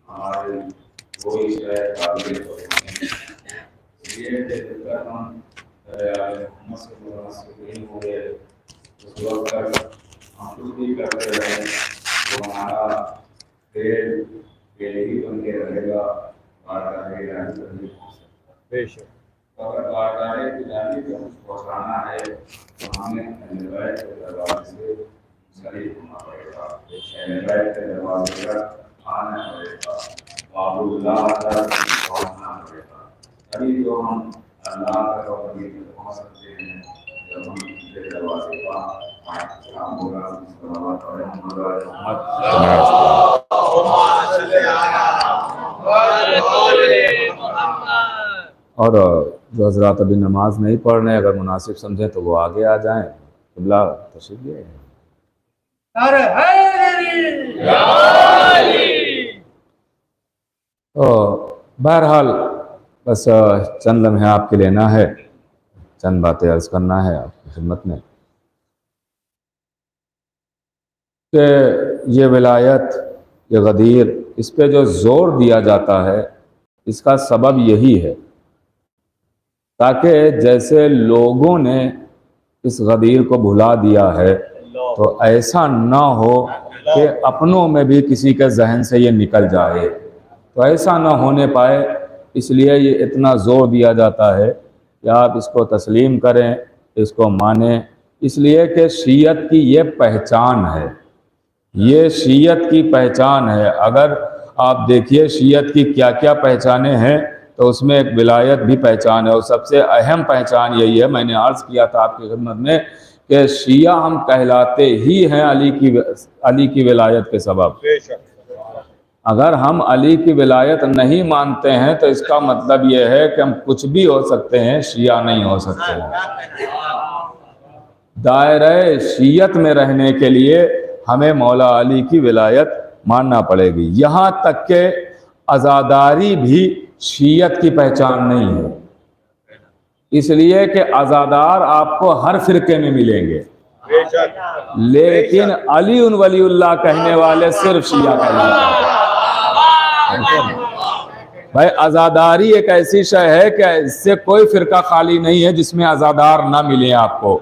हमारे कोई काबिलियत हो गए उस वक्त तक हम कुछ भी करते रहे तो हमारा पेड़ पेड़ ही बन के रहेगा। बेशक अगर बारगाहे की जानिब हमें पहुँचाना है तो हमें बैत के दरवाजे से शरीफ होना पड़ेगा। बैत के दरवाजे पर आना पड़ेगा, बाबुल्लाह तक पहुँचना पड़ेगा। तभी तो हम अल्लाह तक और नबी तक पहुँच सकते हैं। जब हम उनके दरवाजे पर काम होगा और जो हजरात अभी नमाज नहीं पढ़ रहे, अगर मुनासिब समझें तो वो आगे आ जाएं। क़िबला तशरीफ ले तो बहरहाल बस चंद लम्हे आपके लेना है, चंद बातें अर्ज करना है आपकी खिदमत में कि ये विलायत, ये गदीर, इस पे जो जोर दिया जाता है इसका सबब यही है ताकि जैसे लोगों ने इस गदीर को भुला दिया है तो ऐसा ना हो कि अपनों में भी किसी के जहन से ये निकल जाए, तो ऐसा ना होने पाए। इसलिए ये इतना ज़ोर दिया जाता है कि आप इसको तस्लीम करें, इसको मानें, इसलिए कि शीयत की ये पहचान है, ये शीयत की पहचान है। अगर आप देखिए शीयत की क्या क्या पहचानें हैं तो उसमें एक विलायत भी पहचान है और सबसे अहम पहचान यही है, मैंने अर्ज़ किया था आपकी खिदमत में कि शिया हम कहलाते ही हैं अली की विलायत के सबब। अगर हम अली की विलायत नहीं मानते हैं तो इसका मतलब यह है कि हम कुछ भी हो सकते हैं, शिया नहीं हो सकते हैं। दायरे शीयत में रहने के लिए हमें मौला अली की विलायत मानना पड़ेगी। यहाँ तक के आज़ादारी भी शीयत की पहचान नहीं है, इसलिए कि आज़ादार आपको हर फिरके में मिलेंगे, लेकिन अली उन वलीउल्लाह कहने वाले सिर्फ शिया कहलाते हैं। भाई आज़ादारी एक ऐसी शय है कि इससे कोई फिरका खाली नहीं है जिसमें आज़ादार ना मिले। आपको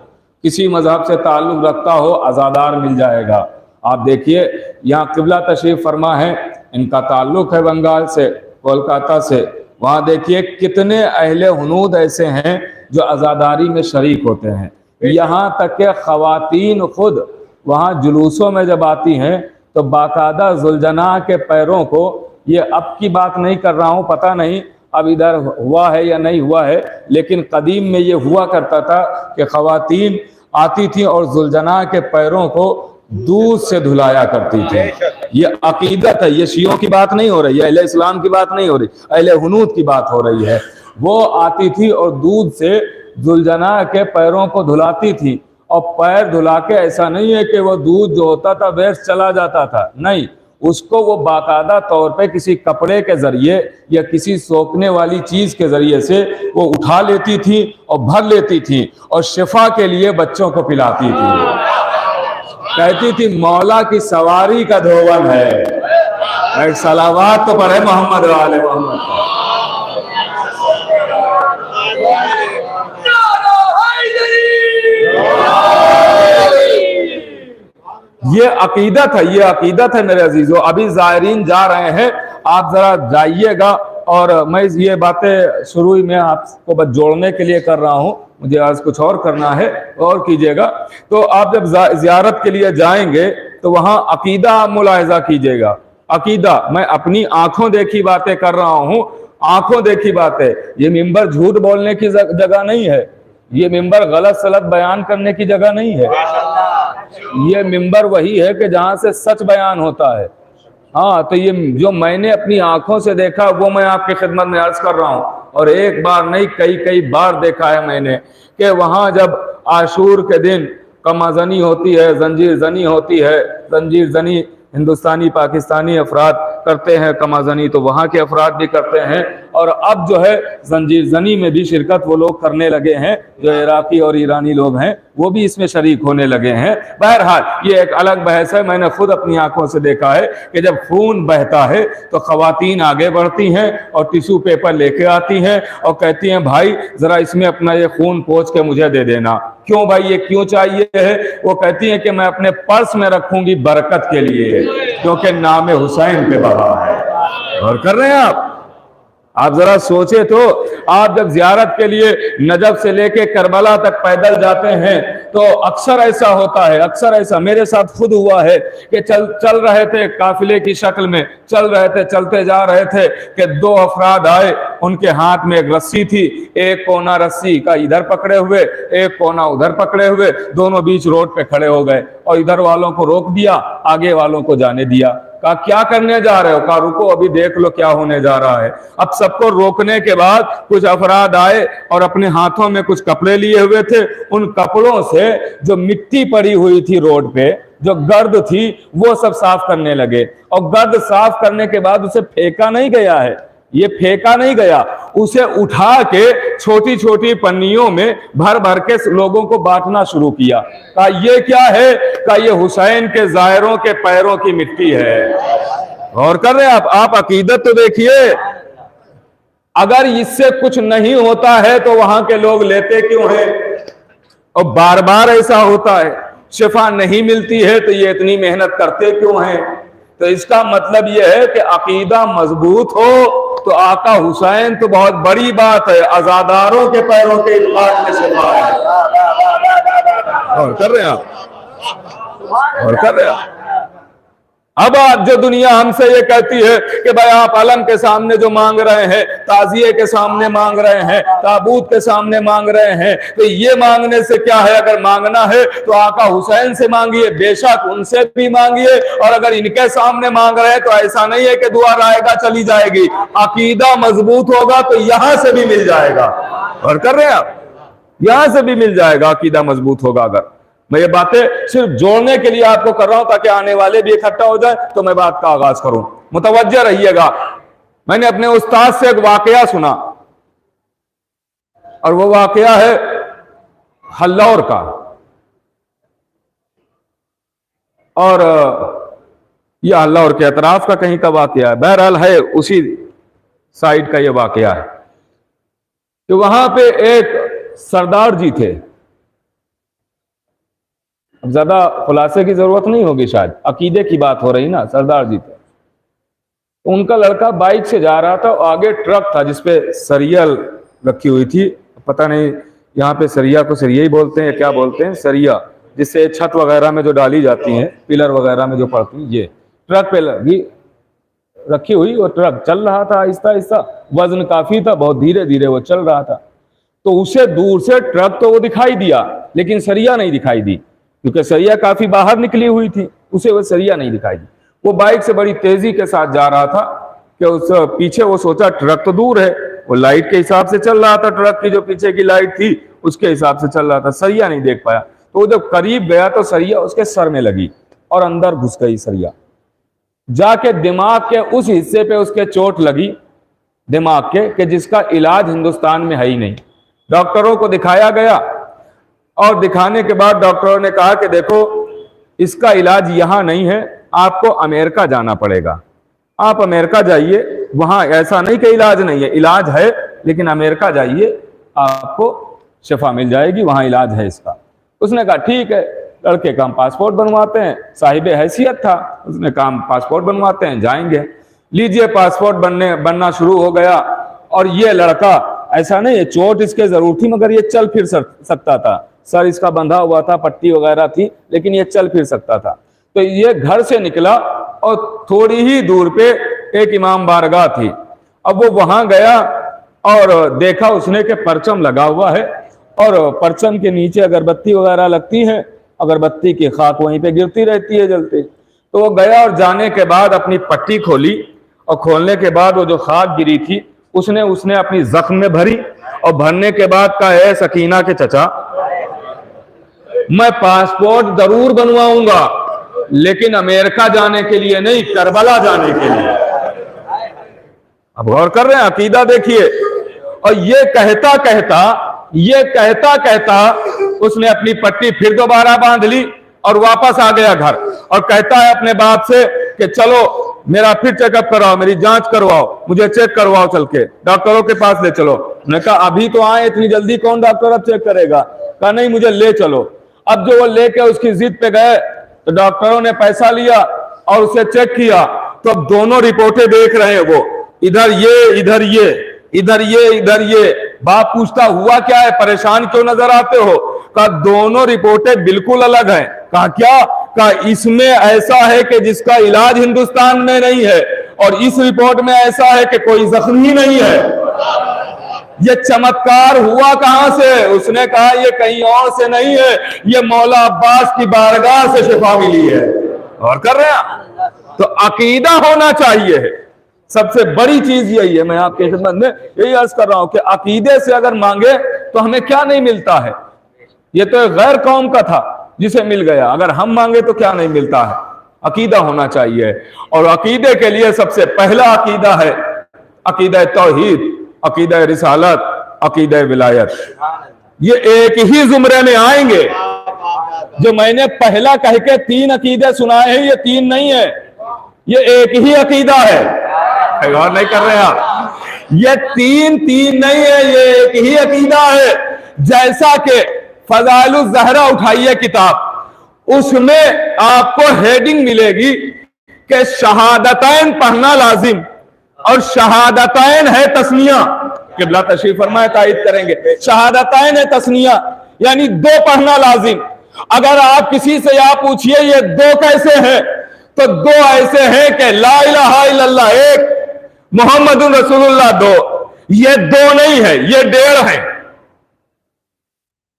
किसी मजहब से ताल्लुक़ रखता हो आज़ादार मिल जाएगा। आप देखिए यहाँ क़िबला तशरीफ़ फरमा है, इनका ताल्लुक़ है बंगाल से, कोलकाता से। वहाँ देखिए कितने अहले हुनूद ऐसे हैं जो आज़ादारी में शरीक होते हैं। यहाँ तक के ख़वातीन खुद वहाँ जुलूसों में जब आती हैं तो बाकायदा जुलजना के पैरों को, ये अब की बात नहीं कर रहा हूँ, पता नहीं अब इधर हुआ है या नहीं हुआ है, लेकिन कदीम में ये हुआ करता था कि ख़वातीन आती थी और जुलजना के पैरों को दूध से धुलाया करती थी। ये अकीदत है, ये शियों की बात नहीं हो रही है, अहले इस्लाम की बात नहीं हो रही, अहले हुनूद की बात हो रही है। वो आती थी और दूध से जुलजना के पैरों को धुलाती थी। और पैर धुला के ऐसा नहीं है कि वो दूध जो होता था वेस्ट चला जाता था, नहीं, उसको वो बाकायदा तौर पे किसी कपड़े के जरिए या किसी सोखने वाली चीज के जरिए से वो उठा लेती थी और भर लेती थी और शिफा के लिए बच्चों को पिलाती थी। कहती थी मौला की सवारी का धोवन है। एक सलावात तो पढ़े मोहम्मद वाले मोहम्मद। ये अकीदत है, ये अकीदत है मेरे अजीजों। अभी ज़ायरीन जा रहे हैं, आप जरा जाइएगा। और मैं ये बातें शुरू में आपको बस जोड़ने के लिए कर रहा हूँ, मुझे आज कुछ और करना है, और कीजिएगा। तो आप जब ज़ियारत के लिए जाएंगे तो वहाँ अकीदा मुलाहिजा कीजिएगा। अकीदा, मैं अपनी आंखों देखी बातें कर रहा हूँ, आंखों देखी बातें। ये मिंबर झूठ बोलने की जगह नहीं है, ये मिंबर गलत सलत बयान करने की जगह नहीं है। ये मिंबर वही है कि जहाँ से सच बयान होता है। हाँ, तो ये जो मैंने अपनी आंखों से देखा वो मैं आपकी खिदमत में अर्ज कर रहा हूँ। और एक बार नहीं कई बार देखा है मैंने कि वहाँ जब आशूर के दिन कमाजनी होती है, जंजीर जनी होती है, जंजीर जनी हिंदुस्तानी पाकिस्तानी अफराद करते हैं कमाजनी, तो वहाँ के अफराद भी करते हैं। और अब जो है जंजीर जनी में भी शिरकत वो लोग करने लगे हैं, जो इराकी और ईरानी लोग हैं वो भी इसमें शरीक होने लगे हैं। बहरहाल ये एक अलग बहस है। मैंने खुद अपनी आंखों से देखा है कि जब खून बहता है तो खवातीन आगे बढ़ती हैं और टिश्यू पेपर लेके आती हैं और कहती हैं भाई जरा इसमें अपना ये खून पोंछ के मुझे दे देना। क्यों भाई, ये क्यों चाहिए है? वो कहती हैं कि मैं अपने पर्स में रखूंगी बरकत के लिए, क्योंकि नाम हुसैन पे बहा है। और कर रहे हैं आप जरा सोचे तो, आप जब जियारत के लिए नजफ से लेके करबला तक पैदल जाते हैं तो अक्सर ऐसा होता है, अक्सर ऐसा मेरे साथ खुद हुआ है कि चल रहे थे काफिले की शक्ल में, चल रहे थे, चलते जा रहे थे कि दो अफराद आए, उनके हाथ में एक रस्सी थी, एक कोना रस्सी का इधर पकड़े हुए, एक कोना उधर पकड़े हुए, दोनों बीच रोड पे खड़े हो गए और इधर वालों को रोक दिया, आगे वालों को जाने दिया। कहा क्या करने जा रहे हो? कहा रुको अभी देख लो क्या होने जा रहा है। अब सबको रोकने के बाद कुछ अफराद आए और अपने हाथों में कुछ कपड़े लिए हुए थे, उन कपड़ों से जो मिट्टी पड़ी हुई थी रोड पे, जो गर्द थी, वो सब साफ करने लगे। और गर्द साफ करने के बाद उसे फेंका नहीं गया है, ये फेंका नहीं गया, उसे उठा के छोटी छोटी पन्नियों में भर भर के लोगों को बांटना शुरू किया। कहा ये क्या है? कहा ये हुसैन के जायरों के पैरों की मिट्टी है। और कर रहे आप अकीदत तो देखिए, अगर इससे कुछ नहीं होता है तो वहां के लोग लेते क्यों हैं? और बार बार ऐसा होता है, शिफा नहीं मिलती है तो ये इतनी मेहनत करते क्यों हैं? तो इसका मतलब यह है कि अकीदा मजबूत हो तो आका हुसैन तो बहुत बड़ी बात है, अज़ादारों के पैरों के इत्काद में शिफा है। और कर रहे हैं और कर रहे हैं अब आज जो दुनिया हमसे ये कहती है कि भाई आप अलम के सामने जो मांग रहे हैं, ताजिए के सामने मांग रहे हैं, ताबूत के सामने मांग रहे हैं, तो ये मांगने से क्या है? अगर मांगना है तो आका हुसैन से मांगिए, बेशक उनसे भी मांगिए। और अगर इनके सामने मांग रहे हैं तो ऐसा नहीं है कि दुआ आएगा चली जाएगी, अकीदा मजबूत होगा तो यहां से भी मिल जाएगा। और कर रहे हैं आप, यहां से भी मिल जाएगा, अकीदा मजबूत होगा। अगर मैं ये बातें सिर्फ जोड़ने के लिए आपको कर रहा हूं ताकि आने वाले भी इकट्ठा हो जाए तो मैं बात का आगाज करूं, मुतवज्जह रहिएगा। मैंने अपने उस्ताद से एक वाकया सुना और वो वाकया है हल्लौर का, और यह हल्लौर के अतराफ का कहीं का वाकया है, बहरहाल है उसी साइड का ये वाकया है। तो वहां पे एक सरदार जी थे, अब ज्यादा खुलासे की जरूरत नहीं होगी, शायद अकीदे की बात हो रही ना। सरदार जी थे, तो उनका लड़का बाइक से जा रहा था, आगे ट्रक था जिसपे सरिया रखी हुई थी, पता नहीं यहाँ पे सरिया को सरिया ही बोलते हैं क्या बोलते हैं, सरिया जिससे छत वगैरह में जो डाली जाती हैं, पिलर वगैरह में जो पड़ती हैं, ये ट्रक पे लगी रखी हुई। और ट्रक चल रहा था आहिस्ता आहिस्ता, वजन काफी था, बहुत धीरे धीरे वो चल रहा था। तो उसे दूर से ट्रक तो वो दिखाई दिया लेकिन सरिया नहीं दिखाई दी, क्योंकि सरिया काफी बाहर निकली हुई थी, उसे वो सरिया नहीं दिखाई दी। वो बाइक से बड़ी तेजी के साथ जा रहा था कि उस पीछे वो सोचा ट्रक तो दूर है, वो लाइट के हिसाब से चल रहा था, ट्रक की जो पीछे की लाइट थी उसके हिसाब से चल रहा था, सरिया नहीं देख पाया। तो वो जब करीब गया तो सरिया उसके सर में लगी और अंदर घुस गई सरिया, जाके दिमाग के उस हिस्से पे उसके चोट लगी, दिमाग के कि जिसका इलाज हिंदुस्तान में है ही नहीं। डॉक्टरों को दिखाया गया और दिखाने के बाद डॉक्टरों ने कहा कि देखो इसका इलाज यहां नहीं है, आपको अमेरिका जाना पड़ेगा। आप अमेरिका जाइए, वहां ऐसा नहीं कि इलाज नहीं है, इलाज है, लेकिन अमेरिका जाइए आपको शिफा मिल जाएगी, वहां इलाज है इसका। उसने कहा ठीक है, लड़के का हम पासपोर्ट बनवाते हैं, साहिब हैसियत था, उसने कहा पासपोर्ट बनवाते हैं, जाएंगे। लीजिए पासपोर्ट बनना शुरू हो गया। और ये लड़का, ऐसा नहीं है चोट इसके जरूर थी मगर ये चल फिर सकता था, सर इसका बंधा हुआ था, पट्टी वगैरह थी, लेकिन ये चल फिर सकता था। तो ये घर से निकला और थोड़ी ही दूर पे एक इमाम बारगाह थी। अब वो वहां गया और देखा उसने कि परचम लगा हुआ है और परचम के नीचे अगरबत्ती वगैरह लगती है, अगरबत्ती की खाक वहीं पे गिरती रहती है जलती। तो वो गया और जाने के बाद अपनी पट्टी खोली और खोलने के बाद वो जो खाक गिरी थी उसने अपनी जख्म में भरी और भरने के बाद कहा है सकीना के चचा, मैं पासपोर्ट जरूर बनवाऊंगा लेकिन अमेरिका जाने के लिए नहीं, करबला जाने के लिए। अब गौर कर रहे हैं, अकीदा देखिए। और ये कहता कहता उसने अपनी पट्टी फिर दोबारा बांध ली और वापस आ गया घर, और कहता है अपने बाप से कि चलो मेरा फिर चेकअप करवाओ, मेरी जांच करवाओ, मुझे चेक करवाओ, चल के डॉक्टरों के पास ले चलो। मैंने कहा अभी तो आए, इतनी जल्दी कौन डॉक्टर अब चेक करेगा? कहा नहीं, मुझे ले चलो। अब जो वो लेके उसकी जिद पे गए तो डॉक्टरों ने पैसा लिया और उसे चेक किया, तो अब दोनों रिपोर्टें देख रहे हैं वो, इधर ये इधर ये, इधर ये इधर ये। बाप पूछता हुआ क्या है, परेशान क्यों नजर आते हो? कहा दोनों रिपोर्टें बिल्कुल अलग हैं। कहा क्या? कहा इसमें ऐसा है कि जिसका इलाज हिंदुस्तान में नहीं है, और इस रिपोर्ट में ऐसा है कि कोई जख्म ही नहीं है। ये चमत्कार हुआ कहां से? उसने कहा ये कहीं और से नहीं है, ये मौला अब्बास की बारगाह से शिफा मिली है। और कर रहे हैं, तो अकीदा होना चाहिए। सबसे बड़ी चीज यही है। मैं आपके खिदमत में यही अर्ज कर रहा हूं कि अकीदे से अगर मांगे तो हमें क्या नहीं मिलता है। ये तो गैर कौम का था जिसे मिल गया, अगर हम मांगे तो क्या नहीं मिलता है। अकीदा होना चाहिए, और अकीदे के लिए सबसे पहला अकीदा है अकीदा तौहीद, अकीदा रिसालत, अकीदा विलायत। ये एक ही जुमरे में आएंगे। जो मैंने पहला कह के 3 अकीदे सुनाए हैं, ये 3 नहीं है, ये एक ही अकीदा है। गौर नहीं कर रहे हैं आप? ये 3 नहीं है, ये एक ही अकीदा है। जैसा कि फज़ाइलुज़ ज़हरा उठाइए किताब, उसमें आपको हेडिंग मिलेगी कि शहादतैन पढ़ना लाजिम, और शहादतैन है तस्निया। किबला तशरीफ फरमाए, तायद करेंगे। शहादतैन है तस्निया, यानी 2 पढ़ना लाजिम। अगर आप किसी से या पूछिए ये 2 कैसे हैं, तो 2 ऐसे हैं कि ला इलाहा इल्लल्लाह 1, मोहम्मदुर रसूलुल्लाह 2। ये 2 नहीं है, ये 1.5 है।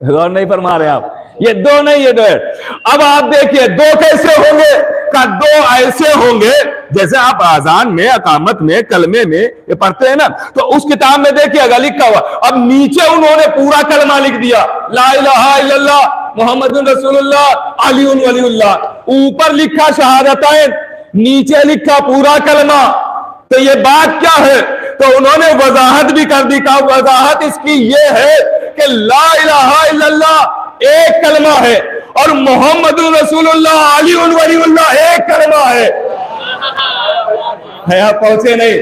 गौर नहीं फरमा रहे आप? ये 2 नहीं, ये 1.5। अब आप देखिए 2 कैसे होंगे? का 2 ऐसे होंगे जैसे आप आजान में, अकामत में, कलमे में ये पढ़ते हैं ना, तो उस किताब में देखिएगा लिखा हुआ। अब नीचे उन्होंने पूरा कलमा लिख दिया, ला इलाहा इल्लल्लाह मोहम्मदुर रसूलुल्लाह अलीउन वलीउल्लाह। ऊपर लिखा शहादतैन, नीचे लिखा पूरा कलमा। तो ये बात क्या है? तो उन्होंने वजाहत भी कर दी। कहा वजाहत इसकी ये है कि ला इलाहा इल्लल्लाह एक कलमा है, और मोहम्मदुर रसूलुल्लाह अलीउन वलीउल्लाह एक कलमा है। आप पहुंचे नहीं?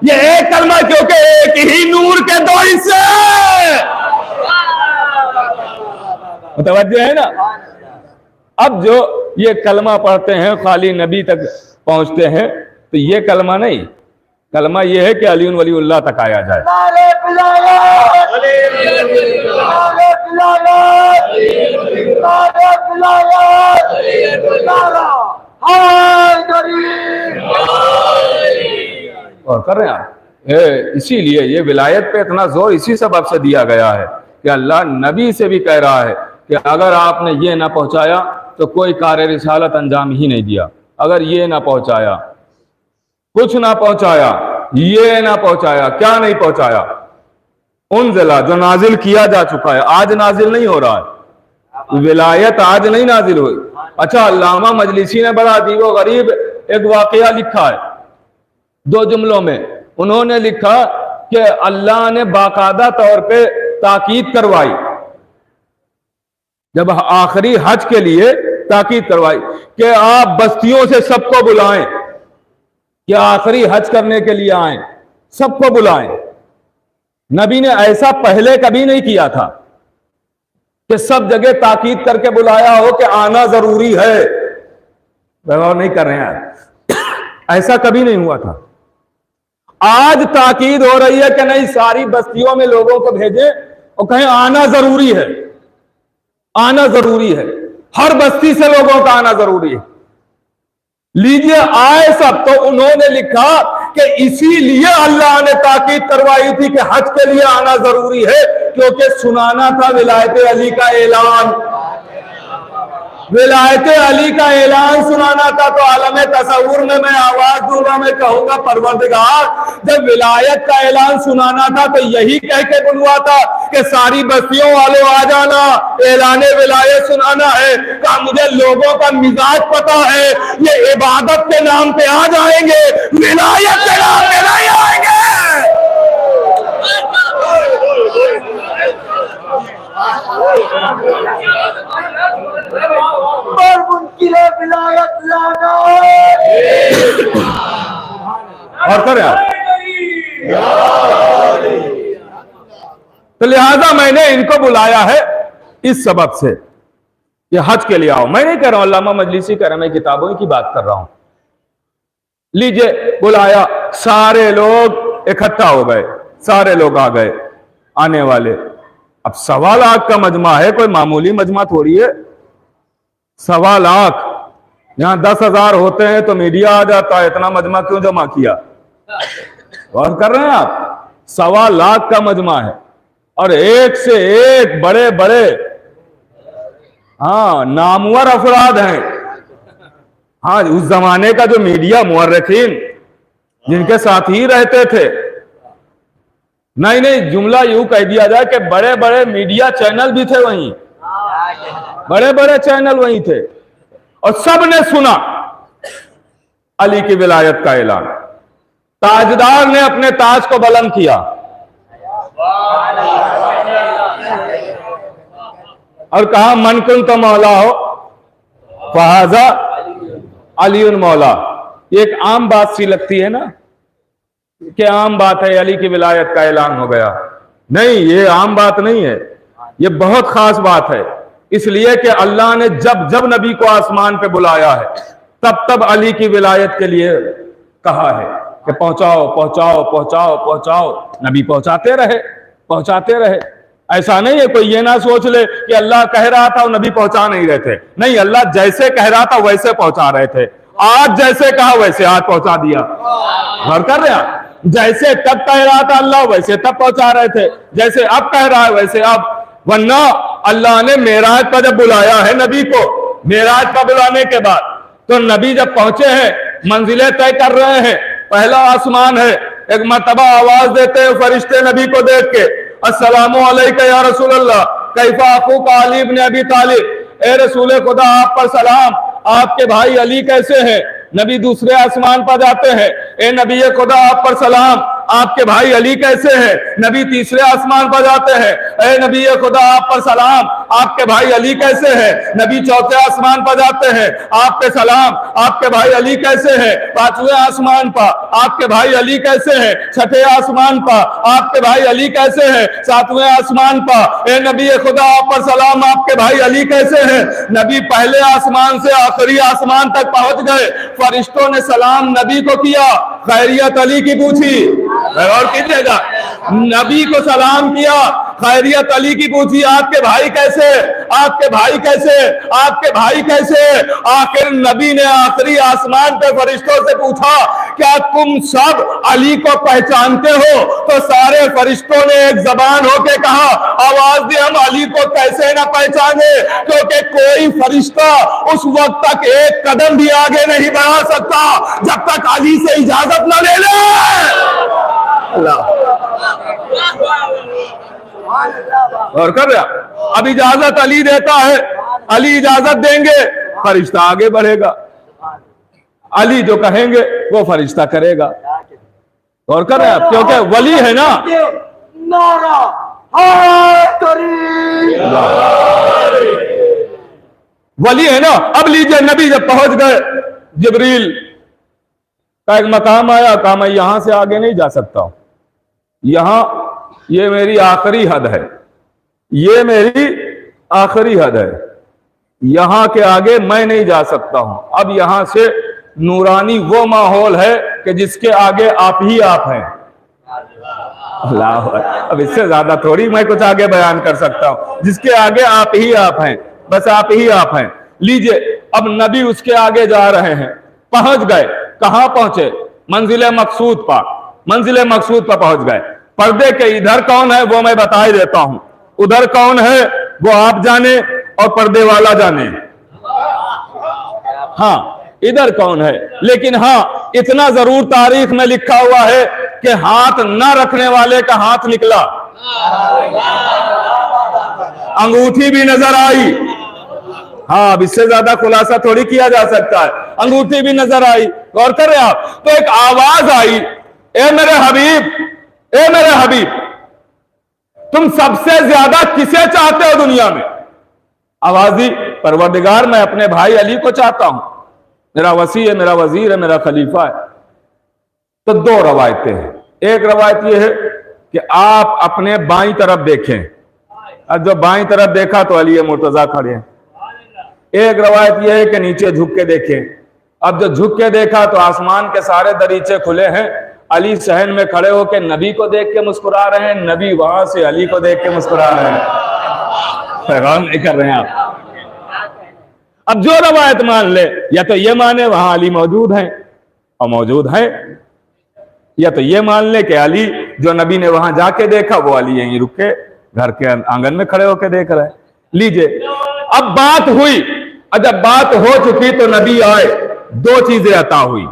ये एक कलमा, क्योंकि एक ही नूर के 2 हिस्से। मुतवज्जो है ना? अब जो ये कलमा पढ़ते हैं, खाली नबी तक पहुंचते हैं, तो ये कलमा नहीं, कलमा ये है कि अलीउन वलीउल्लाह तक आया जाए। और कर रहे हैं आप? इसीलिए ये विलायत पे इतना जोर इसी सबब से दिया गया है कि अल्लाह नबी से भी कह रहा है कि अगर आपने ये ना पहुंचाया तो कोई कार्य रिसालत अंजाम ही नहीं दिया। अगर ये ना पहुंचाया, कुछ ना पहुंचाया, ये ना पहुंचाया, क्या नहीं पहुंचाया? उनज़िला, जो नाजिल किया जा चुका है, आज नाजिल नहीं हो रहा है। विलायत आज नहीं नाजिल हुई। अच्छा, अल्लामा मजलिसी ने बड़ा अजीबो गरीब एक वाकया लिखा है 2 जुमलों में। उन्होंने लिखा कि अल्लाह ने बाकायदा तौर पे ताकीद करवाई, जब आखिरी हज के लिए ताकीद करवाई कि आप बस्तियों से सबको बुलाएं, कि आखिरी हज करने के लिए आए, सबको बुलाएं। नबी ने ऐसा पहले कभी नहीं किया था कि सब जगह ताकीद करके बुलाया हो कि आना जरूरी है। व्यवहार नहीं कर रहे हैं, ऐसा कभी नहीं हुआ था। आज ताकीद हो रही है कि नहीं, सारी बस्तियों में लोगों को भेजें और कहें आना जरूरी है, आना जरूरी है, हर बस्ती से लोगों का आना जरूरी है। लीजिए आए सब। तो उन्होंने लिखा कि इसीलिए अल्लाह ने ताकीद करवाई थी कि हज के लिए आना जरूरी है, क्योंकि सुनाना था विलायत अली का ऐलान। विलायत अली का ऐलान सुनाना था। तो आलम तसव्वुर में मैं आवाज दूंगा, मैं कहूंगा परवरदिगार, जब विलायत का ऐलान सुनाना था तो यही कह के बुलवा था कि सारी बस्तियों वालों आ जाना, ऐलाने विलायत सुनाना है। कहा मुझे लोगों का मिजाज पता है, ये इबादत के नाम पे आ जाएंगे, विलायत के नाम पे नहीं आएंगे। और उनकी विलायत लाना और करें आप। तो लिहाजा मैंने इनको बुलाया है इस सबब से, ये हज के लिए आओ। मैं नहीं कह रहा हूं, अल्लामा मजलिसी कह रहा है, मैं किताबों की बात कर रहा हूं। लीजिए, बुलाया, सारे लोग इकट्ठा हो गए, सारे लोग आ गए आने वाले। अब 1.25 लाख का मजमा है, कोई मामूली मजमा थोड़ी है। 1.25 लाख, यहां 10,000 होते हैं तो मीडिया आ जाता है, इतना मजमा क्यों जमा किया? गौर कर रहे हैं आप? 1.25 लाख का मजमा है और एक से एक बड़े बड़े नामवर अफराद हैं। हाँ, उस जमाने का जो मीडिया मुअर्रिखीन जिनके साथ ही रहते थे, नहीं, जुमला यूं कह दिया जाए कि बड़े बड़े मीडिया चैनल भी थे वहीं, बड़े बड़े चैनल वहीं थे, और सबने सुना अली की विलायत का ऐलान। ताजदार ने अपने ताज को बुलंद किया और कहा, मन कुन तो मौला हो फहाजा अली मौला। ये एक आम बात सी लगती है ना कि आम बात है, अली की विलायत का ऐलान हो गया। नहीं, ये आम बात नहीं है, ये बहुत खास बात है। इसलिए कि अल्लाह ने जब जब नबी को आसमान पे बुलाया है, तब तब अली की विलायत के लिए कहा है कि पहुंचाओ पहुंचाओ पहुंचाओ पहुंचाओ। नबी पहुंचाते रहे, पहुंचाते रहे। ऐसा नहीं है कोई ये ना सोच ले कि अल्लाह कह रहा था और नबी पहुंचा नहीं रहे थे। नहीं, अल्लाह जैसे कह रहा था वैसे पहुंचा रहे थे। आज जैसे कहा वैसे आज पहुंचा दिया। गौर कर रहे हैं? जैसे तब कह रहा था अल्लाह, वैसे तब पहुंचा रहे थे। जैसे अब कह रहा है वैसे अब। वरना अल्लाह ने मेराज पर जब बुलाया है नबी को, मेराज पर बुलाने के बाद तो नबी जब पहुंचे हैं, मंजिलें तय कर रहे हैं, पहला आसमान है, एक मर्तबा आवाज देते हैं फरिश्ते नबी को देख के, अस्सलामु अलैका या रसूल अल्लाह, कैफा अखूका अली इब्न अबी तालिब। ए रसूल खुदा, आप पर सलाम, आपके भाई अली कैसे हैं? नबी दूसरे आसमान पर जाते हैं, ए नबी खुदा आप पर सलाम, आपके भाई अली कैसे हैं? नबी तीसरे आसमान पर जाते हैं, ए नबी खुदा आप पर सलाम, आपके भाई अली कैसे हैं? नबी चौथे आसमान पर जाते हैं, आप पे सलाम, आपके भाई अली कैसे हैं? पांचवें आसमान पर, आपके भाई अली कैसे हैं? छठे आसमान पर, आपके भाई अली कैसे हैं? सातवें आसमान पर, ए नबी खुदा आप पर सलाम, आपके भाई अली कैसे हैं? नबी पहले आसमान से आखिरी आसमान तक पहुंच गए। फरिश्तों ने सलाम नबी को किया, खैरियत अली की पूछी, और कीजिएगा, नबी को सलाम किया, खैरियत अली की पूछी, आपके भाई कैसे, आपके भाई कैसे, आपके भाई कैसे? आखिर नबी ने आखिरी आसमान पे फरिश्तों से पूछा, क्या तुम सब अली को पहचानते हो? तो सारे फरिश्तों ने एक जबान होके कहा, आवाज दे, हम अली को कैसे ना पहचाने, क्योंकि कोई फरिश्ता उस वक्त तक एक कदम भी आगे नहीं बढ़ा सकता जब तक अली से इजाजत न ले ले। और कर रहा, अब इजाजत अली देता है, अली इजाजत देंगे, फरिश्ता आगे बढ़ेगा। अली जो कहेंगे वो फरिश्ता करेगा। और कर रहे आप, क्योंकि वली है ना। नारा वली है ना। अब लीजिए, नबी जब पहुंच गए, जिब्रील का एक मकाम आया, कहा मैं यहां से आगे नहीं जा सकता हूं, यहां ये मेरी आखिरी हद है, ये मेरी आखिरी हद है, यहां के आगे मैं नहीं जा सकता हूं। अब यहां से नूरानी वो माहौल है कि जिसके आगे आप ही आप हैं। अल्लाह, अब इससे ज्यादा थोड़ी मैं कुछ आगे बयान कर सकता हूं। जिसके आगे आप ही आप हैं, बस आप ही आप हैं। लीजिए, अब नबी उसके आगे जा रहे हैं, पहुंच गए। कहां पहुंचे? मंजिले मकसूद पर, मंजिले मकसूद पर पहुंच गए। पर्दे के इधर कौन है वो मैं बता ही देता हूं, उधर कौन है वो आप जाने और पर्दे वाला जाने। हाँ, इधर कौन है, लेकिन हाँ इतना जरूर तारीख में लिखा हुआ है कि हाथ न रखने वाले का हाथ निकला, अंगूठी भी नजर आई। हाँ, अब इससे ज्यादा खुलासा थोड़ी किया जा सकता है। अंगूठी भी नजर आई। गौर करें आप, तो एक आवाज आई, ए मेरे हबीब, ए मेरे हबीब, तुम सबसे ज्यादा किसे चाहते हो दुनिया में? आवाज दी, परवरदिगार मैं अपने भाई अली को चाहता हूं, मेरा वसी है, मेरा वजीर है, मेरा खलीफा है। तो दो रवायतें हैं। एक रवायत यह है कि आप अपने बाईं तरफ देखें, और जब बाईं तरफ देखा तो अली मुर्तजा खड़े हैं। एक रवायत यह है कि नीचे झुक के देखें, अब जो झुक के देखा तो आसमान के सारे दरीचे खुले हैं, अली सहन में खड़े होकर नबी को देख के मुस्कुरा रहे हैं, नबी वहां से अली को देख के मुस्कुरा रहे हैं। पैगाम नहीं कर रहे हैं आप। अब जो रवायत मान ले, या तो ये माने वहां अली मौजूद हैं और मौजूद है, या तो ये मान ले कि अली जो नबी ने वहां जाके देखा वो अली यहीं रुक के घर के आंगन में खड़े होकर देख रहे हैं। लीजिए, अब बात हुई, जब बात हो चुकी तो नबी आए, दो चीजें अता हुई।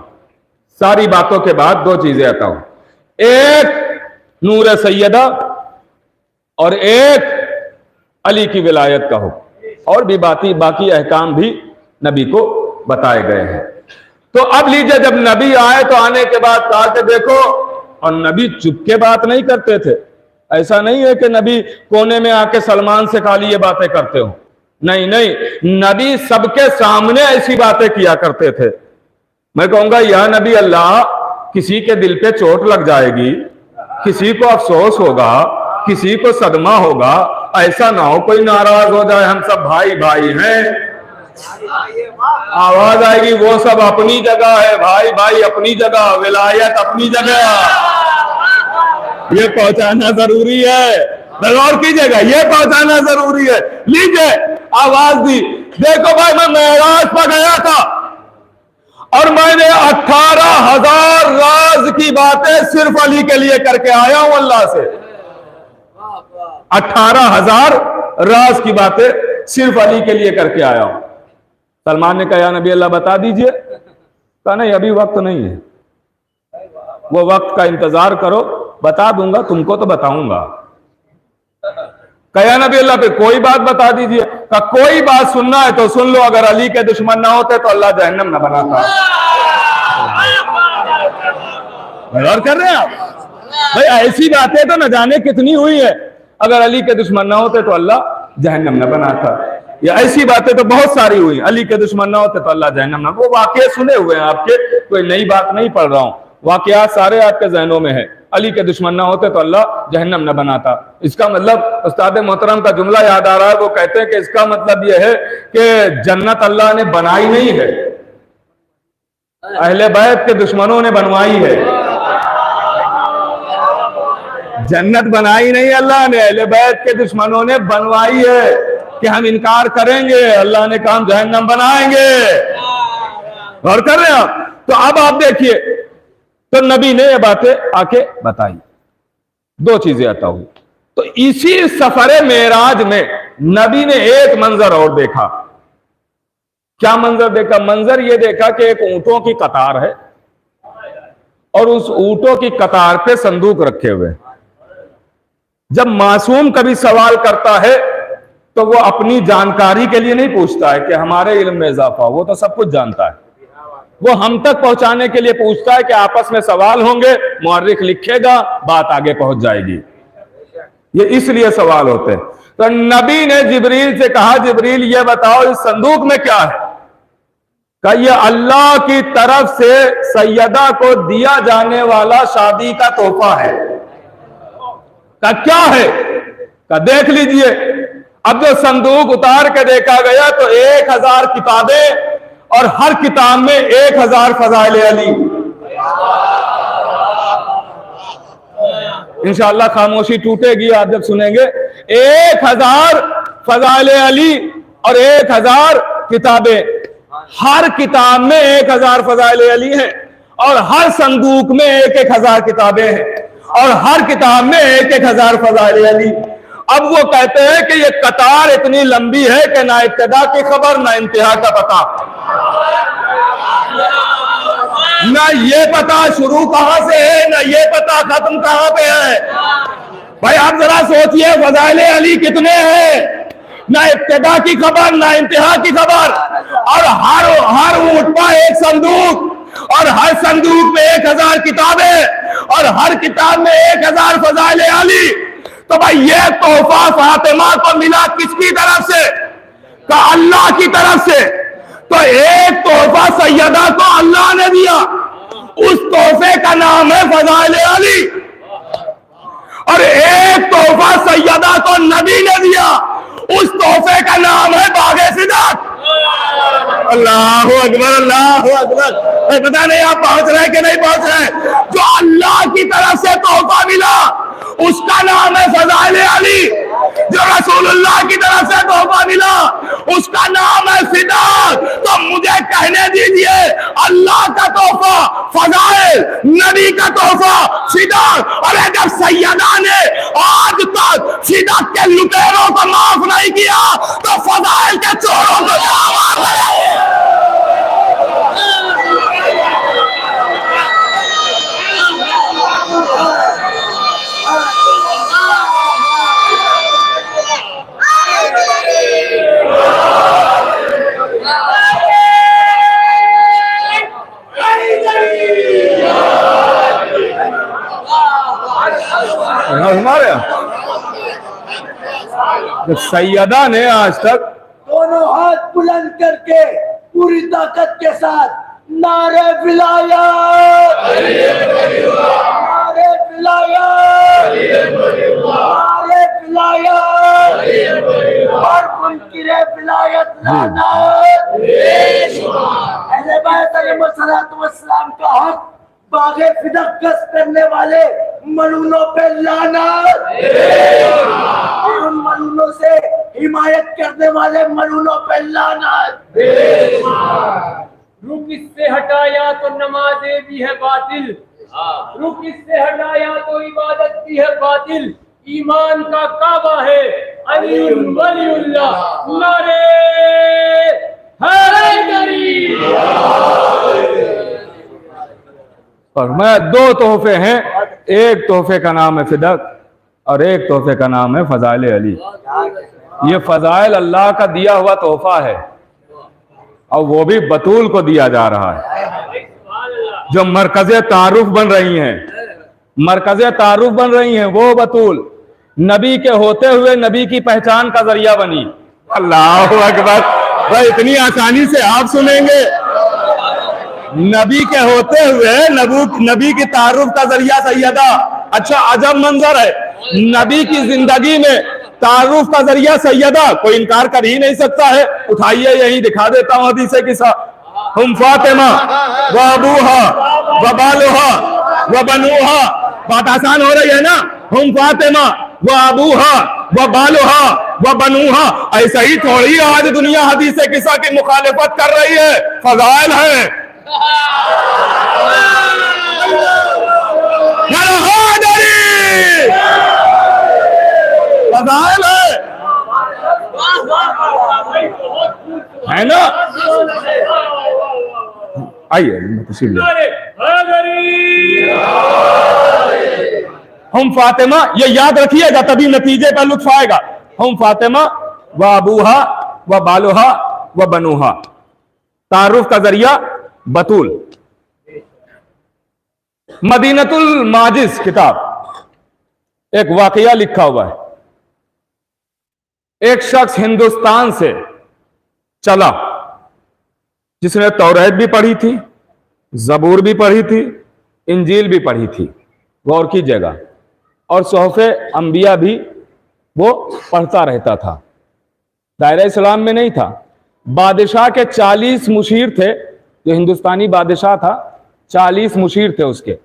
सारी बातों के बाद दो चीजें अता हुई, एक नूर सैयदा और एक अली की विलायत का हुक्म, और भी बाकी अहकाम भी नबी को बताए गए हैं। तो अब लीजिए, जब नबी आए तो आने के बाद कहा कि देखो, और नबी चुपके बात नहीं करते थे। ऐसा नहीं है कि नबी कोने में आके सलमान से खाली ये बातें करते हो, नहीं नहीं, नबी सबके सामने ऐसी बातें किया करते थे। मैं कहूंगा या नबी अल्लाह, किसी के दिल पे चोट लग जाएगी, किसी को अफसोस होगा, किसी को सदमा होगा, ऐसा ना हो कोई नाराज हो जाए, हम सब भाई भाई हैं। आवाज आएगी वो सब अपनी जगह है, भाई भाई अपनी जगह, विलायत अपनी जगह, ये पहुंचाना जरूरी है। गौर कीजिएगा, ये पहुंचाना जरूरी है। लीजिए, आवाज दी, देखो भाई मैं मेराज पर गया था और मैंने 18,000 राज की बातें सिर्फ अली के लिए करके आया हूं अल्लाह से। 18,000 राज की बातें सिर्फ अली के लिए करके आया हूं। सलमान ने कहा या नबी अल्लाह बता दीजिए। कहा नहीं, अभी वक्त नहीं है, वो वक्त का इंतजार करो, बता दूंगा, तुमको तो बताऊंगा। कहा नबी अल्लाह पे कोई बात बता दीजिए। कहा कोई बात सुनना है तो सुन लो, अगर अली के दुश्मन ना होते तो अल्लाह जहन्नम न बनाता। गौर कर रहे हैं आप भाई, ऐसी बातें तो न जाने कितनी हुई है, अगर अली के दुश्मन ना होते तो अल्लाह जहन्नम न बनाता। या ऐसी बातें तो बहुत सारी हुई, अली के दुश्मन ना होते तो अल्लाह जहन्नम ना। वो वाकये सुने हुए हैं आपके, कोई नई बात नहीं पढ़ रहा हूं, वाकयात सारे आपके जहनों में है। अली के दुश्मन ना होते तो अल्लाह जहन्नम न बनाता। इसका मतलब उस्ताद मोहतरम का जुमला याद आ रहा है, वो कहते हैं कि इसका मतलब यह है कि जन्नत अल्लाह ने बनाई नहीं है, अहले बैत के दुश्मनों ने बनवाई है। जन्नत बनाई नहीं अल्लाह ने, अहले बैत के दुश्मनों ने बनवाई है कि हम इनकार करेंगे, अल्लाह ने कहा हम जहन्नम बनाएंगे। गौर कर रहे हैं आप। तो अब आप देखिए, तो नबी ने ये बातें आके बताई, दो चीजें अता हुई। तो इसी सफरे मेराज में नबी ने एक मंजर और देखा। क्या मंजर देखा? मंजर ये देखा कि एक ऊंटों की कतार है और उस ऊंटों की कतार पे संदूक रखे हुए। जब मासूम कभी सवाल करता है तो वो अपनी जानकारी के लिए नहीं पूछता है कि हमारे इल्म में इजाफा हो, वो तो सब कुछ जानता है। वो हम तक पहुंचाने के लिए पूछता है कि आपस में सवाल होंगे, मुअर्रिख लिखेगा, बात आगे पहुंच जाएगी। ये इसलिए सवाल होते हैं। तो नबी ने जिब्रील से कहा, जिब्रील ये बताओ इस संदूक में क्या है? कहा ये अल्लाह की तरफ से सैयदा को दिया जाने वाला शादी का तोहफा है। कहा क्या है? कहा देख लीजिए। अब जो संदूक उतार के देखा गया तो 1000 किताबें और हर किताब में 1000 फजाइल अली। इंशाअल्लाह खामोशी टूटेगी आप जब सुनेंगे। 1000 फजाइल अली और 1000 किताबें, हर किताब में 1000 फजाइल अली हैं और हर संदूक में 1000 किताबें हैं और हर किताब में 1000 फजाइल अली। अब वो कहते हैं कि ये कतार इतनी लंबी है कि ना इब्तिदा की खबर ना इंतहा का पता, ना ये पता शुरू कहां से है ना ये पता खत्म कहां पे है। भाई आप जरा सोचिए, फजाइल अली कितने हैं, ना इब्तिदा की खबर ना इंतहा की खबर, और हर ऊंट पर एक संदूक और हर संदूक में 1000 किताबें और हर किताब में 1000 फजाइल अली। तो भाई ये तोहफा फातिमा को मिला किसकी तरफ से? का अल्लाह की तरफ से। तो एक तोहफा सैयदा को अल्लाह ने दिया, उस तोहफे का नाम है फज़ाइल अली। और एक तोहफा सैयदा को नबी ने दिया, उस तोहफे का नाम है बागे सिद्दीक़। अल्लाह अकबर, अल्लाह अकबर। पता नहीं आप पहुंच रहे कि नहीं पहुंच रहे। जो अल्लाह की तरफ से तोहफा मिला उसका नाम है फज़ाइल अली। जो रसूलुल्लाह की तरफ से तोहफा मिला उसका नाम है सिद्दीक़। तो मुझे कहने दीजिए, अल्लाह का तोहफा फज़ाइल, नबी का तोहफा सिद्दीक़। और जब सैयदा ने आज तक सिद्दीक़ के लुटेरों को माफ नहीं किया तो फज़ाइल के चोरों को क्या माफ करेंगे? हमारे जब सैयदा ने आज तक दोनों हाथ बुलंद करके पूरी ताकत के साथ नारे विलायत, नारे विलायत, नारे विलायत और मुनकिरे विलायत लानत, अहले बैत अलैहिस्सलातु वस्सलाम का हक बागे फिदक गश्त करने वाले मलूनों पे लानत, और उन मलूनों से हिमायत करने वाले मलूनों पे लानत। रुख इससे हटाया तो नमाजें भी है बातिल, रुख इससे हटाया तो इबादत भी है बातिल। ईमान का काबा है अली वलीउल्लाह। नारे हैदरी। और मैं दो तोहफे हैं, एक तोहफे का नाम है फिदक और एक तोहफे का नाम है फज़ाइल अली। ये फज़ाइल अल्लाह का दिया हुआ तोहफा है और वो भी बतूल को दिया जा रहा है। जो मरकज़े तारुफ बन रही हैं, मरकज़े तारुफ बन रही हैं, वो बतूल नबी के होते हुए नबी की पहचान का जरिया बनी। अल्लाह अकबर। भाई इतनी आसानी से आप सुनेंगे, नबी के होते हुए नबी की तारुफ का जरिया सैयदा। अच्छा अजब मंजर है, नबी की जिंदगी में तारुफ का जरिया सैयदा, कोई इनकार कर ही नहीं सकता है। उठाइए यही दिखा देता हूं हदीस किस्सा। हम फातिमा व अबूहा व बालुहा व बनुहा। बात आसान हो रही है ना। हम फातिमा व अबूहा व बालुहा व बनुहा। ऐसा ही थोड़ी आज दुनिया हदीस किस्सा की मुखालिफत कर रही है। फज़ाइल है। फज़ाइल है ना। आइए हम फातिमा, ये याद रखिएगा तभी नतीजे का लुत्फ आएगा। हम फातिमा व अबूहा व बालुहा व बनुहा। तारुफ का जरिया बतूल। मदीनतुल माजिज किताब एक वाकया लिखा हुआ है। एक शख्स हिंदुस्तान से चला जिसने तौरात भी पढ़ी थी, ज़बूर भी पढ़ी थी, इंजील भी पढ़ी थी, गौर कीजिएगा, और सोहफ़े अंबिया भी वो पढ़ता रहता था। दायरा इस्लाम में नहीं था। बादशाह के 40 मुशीर थे। जो हिंदुस्तानी बादशाह था 40 मुशीर थे उसके,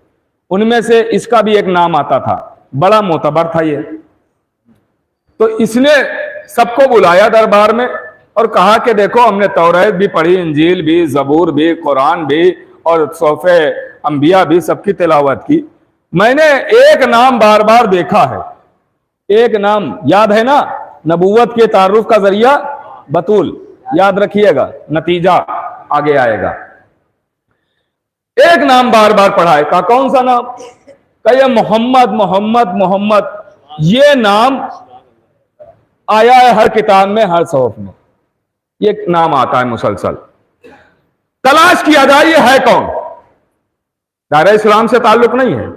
उनमें से इसका भी एक नाम आता था। बड़ा मोतबर था ये। तो इसने सबको बुलाया दरबार में और कहा कि देखो हमने तौरात भी पढ़ी, इंजील भी, ज़बूर भी, कुरान भी और सोफ़े अंबिया भी, सबकी तिलावत की। मैंने एक नाम बार बार देखा है, एक नाम याद है ना, नबूवत के तारुफ का जरिया बतूल। याद रखिएगा, नतीजा आगे आएगा। एक नाम बार बार पढ़ा है। कहा कौन सा नाम? कहा मोहम्मद मोहम्मद मोहम्मद। ये नाम आया है हर किताब में, हर सौफ में ये नाम आता है मुसलसल। तलाश किया जाए ये है कौन। दायरा इस्लाम से ताल्लुक नहीं है,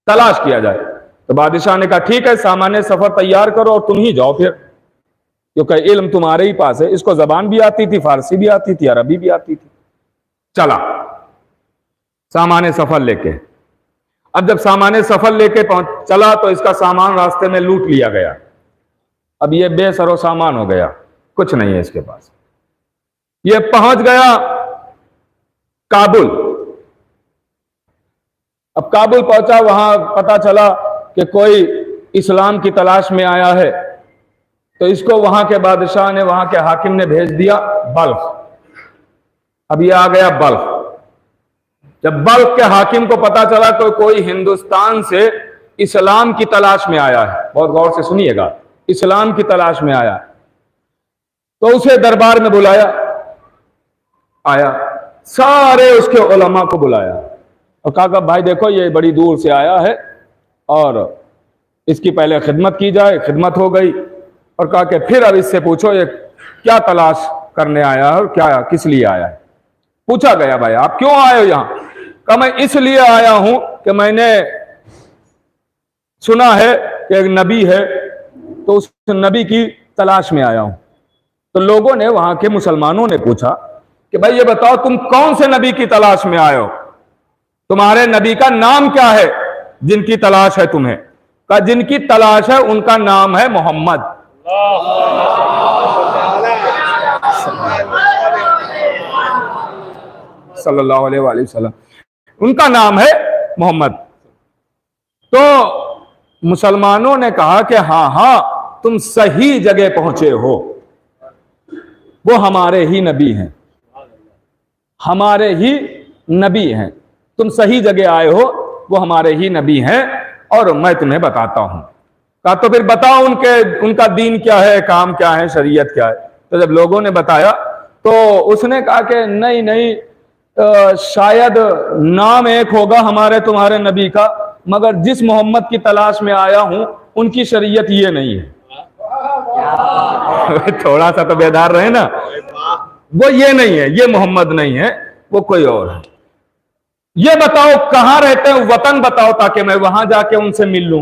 तलाश किया जाए। तो बादशाह ने कहा ठीक है, सामान्य सफर तैयार करो और तुम ही जाओ फिर। क्योंकि इल्म तुम्हारे ही पास है। इसको जबान भी आती थी, फारसी भी आती थी, अरबी भी आती थी। चला सामान सफर लेके। अब जब सामान सफर लेके चला तो इसका सामान रास्ते में लूट लिया गया। अब ये बेसरो सामान हो गया, कुछ नहीं है इसके पास। ये पहुंच गया काबुल। अब काबुल पहुंचा, वहां पता चला कि कोई इस्लाम की तलाश में आया है, तो इसको वहां के बादशाह ने, वहां के हाकिम ने भेज दिया बल्ख। अब ये आ गया बल्ख। जब बल्ख के हाकिम को पता चला कि कोई हिंदुस्तान से इस्लाम की तलाश में आया है, बहुत गौर से सुनिएगा, इस्लाम की तलाश में आया, तो उसे दरबार में बुलाया। आया, सारे उसके उलमा को बुलाया और कहा कि भाई देखो ये बड़ी दूर से आया है और इसकी पहले खिदमत की जाए। खिदमत हो गई और कहा कि फिर अब इससे पूछो ये क्या तलाश करने आया है और क्या किस लिए आया है। पूछा गया भाई आप क्यों आए हो यहां? कहा मैं इसलिए आया हूं कि मैंने सुना है कि एक नबी है, तो उस नबी की तलाश में आया हूं। तो लोगों ने, वहां के मुसलमानों ने पूछा कि भाई ये बताओ तुम कौन से नबी की तलाश में आए हो, तुम्हारे नबी का नाम क्या है जिनकी तलाश है तुम्हें? कहा जिनकी तलाश है उनका नाम है मोहम्मद। सल्लल्लाहु अलैहि वसल्लम, उनका नाम है मोहम्मद। तो मुसलमानों ने कहा कि हाँ हाँ तुम सही जगह पहुंचे हो, वो हमारे ही नबी हैं, हमारे ही नबी हैं, तुम सही जगह आए हो, वो हमारे ही नबी हैं और मैं तुम्हें बताता हूं। कहा तो फिर बताओ उनका दीन क्या है, काम क्या है, शरीयत क्या है। तो जब लोगों ने बताया तो उसने कहा कि नहीं नहीं, शायद नाम एक होगा हमारे तुम्हारे नबी का, मगर जिस मोहम्मद की तलाश में आया हूं उनकी शरीयत ये नहीं है। थोड़ा सा तो बेदार रहे ना, वो ये नहीं है, ये मोहम्मद नहीं है, वो कोई और है। ये बताओ कहां रहते हैं, वतन बताओ ताकि मैं वहां जाके उनसे मिल लूं।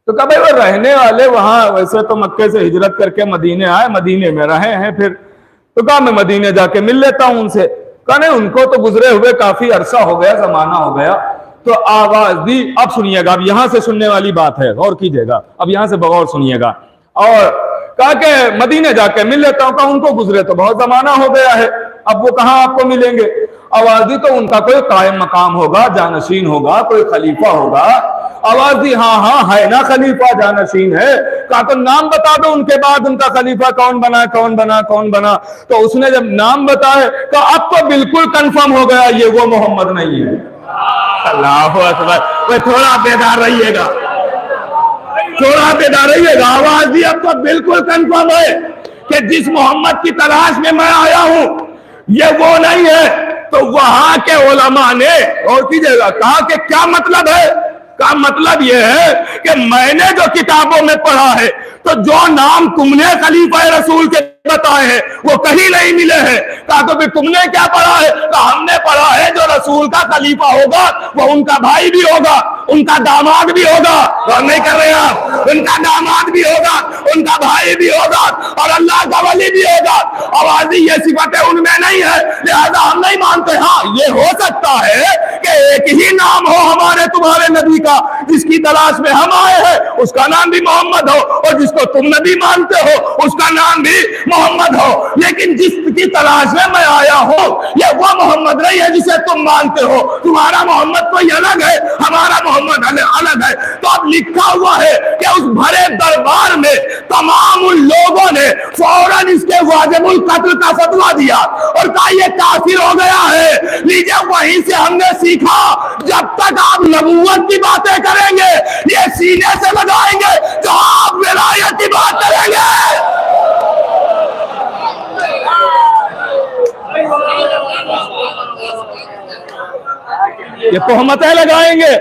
तो कहा भाई वो रहने वाले वहां, वैसे तो मक्के से हिजरत करके मदीने आए, मदीने में रहे हैं फिर। तो कहा मैं मदीने जाके मिल लेता हूं उनसे। कहा नहीं, उनको तो गुजरे हुए काफी अरसा हो गया, जमाना हो गया। तो आवाज दी। अब सुनिएगा, अब यहां से सुनने वाली बात है, गौर कीजिएगा, अब यहां से बगौर सुनिएगा। और कहा कि मदीने जाके मिल लेता हूं। कहा उनको गुजरे तो बहुत जमाना हो गया है, अब वो कहां आपको मिलेंगे? आवाज दी तो उनका कोई कायम मकाम होगा, जानशीन होगा, कोई खलीफा होगा। आवाज दी हाँ हाँ है ना, खलीफा जानशीन है। कहा तो नाम बता दो उनके बाद उनका खलीफा कौन बना, कौन बना, कौन बना। तो उसने जब नाम बताए तो अब तो बिल्कुल कंफर्म हो गया ये वो मोहम्मद नहीं है। अल्लाह अकबर। थोड़ा बेदार रहिएगा, थोड़ा बेदार रहिएगा। आवाज दी अब तो बिल्कुल कंफर्म है कि जिस मोहम्मद की तलाश में मैं आया हूं ये वो नहीं है। तो वहां के उलमा ने, और कीजिएगा, कहा कि क्या मतलब है? का मतलब यह है कि मैंने जो किताबों में पढ़ा है, तो जो नाम तुमने खलीफा रसूल के बताए हैं वो कहीं नहीं मिले हैं। कहा तो फिर तुमने क्या पढ़ा है? तो हमने पढ़ा है जो रसूल का खलीफा होगा वो उनका भाई भी होगा, उनका दामाद भी होगा। और नहीं कर रहे आप, उनका दामाद भी होगा, उनका भाई भी होगा और अल्लाह का वली भी होगा। आवाज ये सिफतें उनमें नहीं है, लिहाजा हम नहीं मानते। हाँ ये हो सकता है कि एक ही नाम हो हमारे तुम्हारे नबी का, जिसकी तलाश में हम आए हैं उसका नाम भी मोहम्मद हो, और जिसको तुम नबी मानते हो उसका नाम भी मोहम्मद हो। लेकिन जिसकी तलाश में मैं आया हूं ये वो मोहम्मद नहीं है जिसे तुम मानते हो। तुम्हारा मोहम्मद कोई अलग है, हमारा मोहम्मद अलग है। तो अब लिखा हुआ है कि उस भरे दरबार में तमाम उन लोगों ने फौरन इसके वाजिबुल कत्ल का फतवा दिया और कहा ये काफिर हो गया है। लीजिए वहीं से हमने सीखा, जब तक आप नबूवत की बातें करेंगे ये सीने से लगाएंगे जो आप विलायत की बात करेंगे। ये तोहमतें लगाएंगे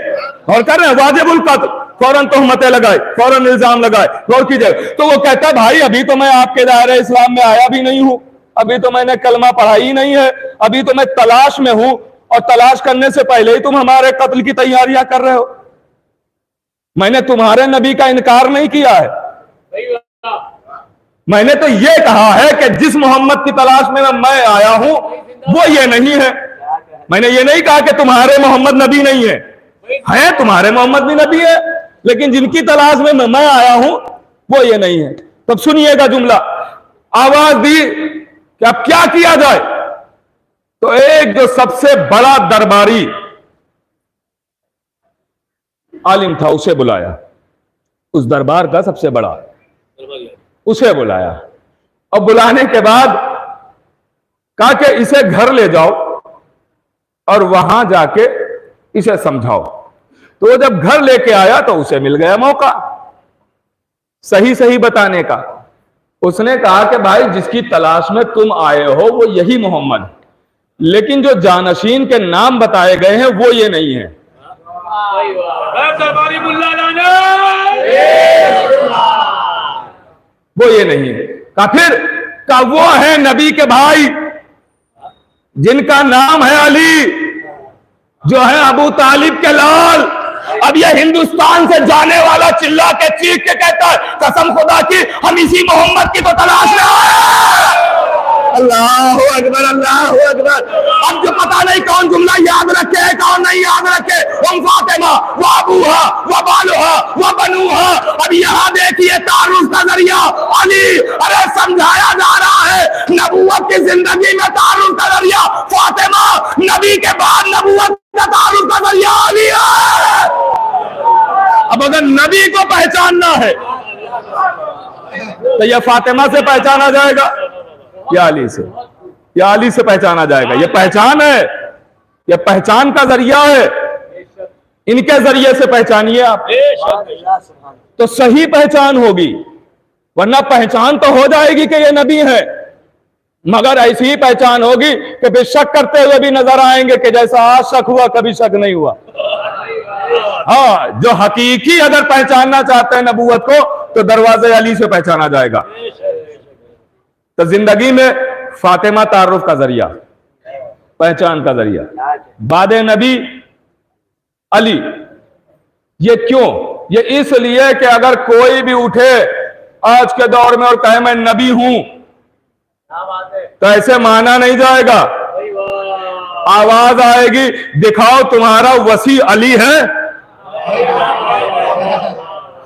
और कर रहे हैं वाजिबुल कत्ल, फौरन तोहमतें लगाए, फौरन इल्जाम लगाए। गौर कीजिए, तो वो कहता भाई अभी तो मैं आपके दायरे इस्लाम में आया भी नहीं हूं, अभी तो मैंने कलमा पढ़ा ही नहीं है, अभी तो मैं तलाश में हूं, और तलाश करने से पहले ही तुम हमारे कत्ल की तैयारियां कर रहे हो। मैंने तुम्हारे नबी का इनकार नहीं किया है, मैंने तो ये कहा है कि जिस मोहम्मद की तलाश में मैं आया हूं वो ये नहीं है। मैंने ये नहीं कहा कि तुम्हारे मोहम्मद नबी नहीं है तुम्हारे मोहम्मद भी नबी है, लेकिन जिनकी तलाश में मैं आया हूं वो ये नहीं है। तब सुनिएगा जुमला। आवाज दी कि अब क्या किया जाए, तो एक जो सबसे बड़ा दरबारी आलिम था उसे बुलाया, उस दरबार का सबसे बड़ा उसे बुलाया। अब बुलाने के बाद कहा कि इसे घर ले जाओ और वहां जाके इसे समझाओ। तो वो जब घर लेके आया तो उसे मिल गया मौका सही सही बताने का। उसने कहा कि भाई जिसकी तलाश में तुम आए हो वो यही मोहम्मद, लेकिन जो जानशीन के नाम बताए गए हैं वो ये नहीं है। वो ये नहीं है। का फिर का वो है नबी के भाई जिनका नाम है अली, जो है अबू तालिब के लाल। अब ये हिंदुस्तान से जाने वाला चिल्ला के चीख के कहता है कसम खुदा की हम इसी मोहम्मद की तो तलाश में आए। अल्लाहु अकबर, अल्लाहु अकबर। अब जो पता नहीं कौन जुमला याद रखे कौन नहीं याद रखे, हम फातिमा व अबूहा व बालुहा व बनूहा। अब यहाँ देखिए तारुफ का जरिया अली। अरे समझाया जा रहा है नबूवत की जिंदगी में तारुफ का जरिया फातिमा, नबी के बाद नबूवत का तारुफ का जरिया अली है। अब अगर नबी को पहचानना है तो यह फातिमा से पहचाना जाएगा या अली से, या अली से पहचाना जाएगा। यह पहचान है, यह पहचान का जरिया है। इनके जरिए से पहचानिए आप तो सही पहचान होगी, वरना पहचान तो हो जाएगी कि ये नबी है, मगर ऐसी ही पहचान होगी कि फिर शक करते हुए भी नजर आएंगे कि जैसा आज शक हुआ कभी शक नहीं हुआ। हाँ, जो हकीकी अगर पहचानना चाहते हैं नबूवत को तो दरवाजे अली से पहचाना जाएगा। तो जिंदगी में फातिमा तारुफ का जरिया, पहचान का जरिया, बादे नबी अली। ये क्यों? ये इसलिए कि अगर कोई भी उठे आज के दौर में और कहे मैं नबी हूं तो ऐसे माना नहीं जाएगा। आवाज आएगी दिखाओ तुम्हारा वसी अली है।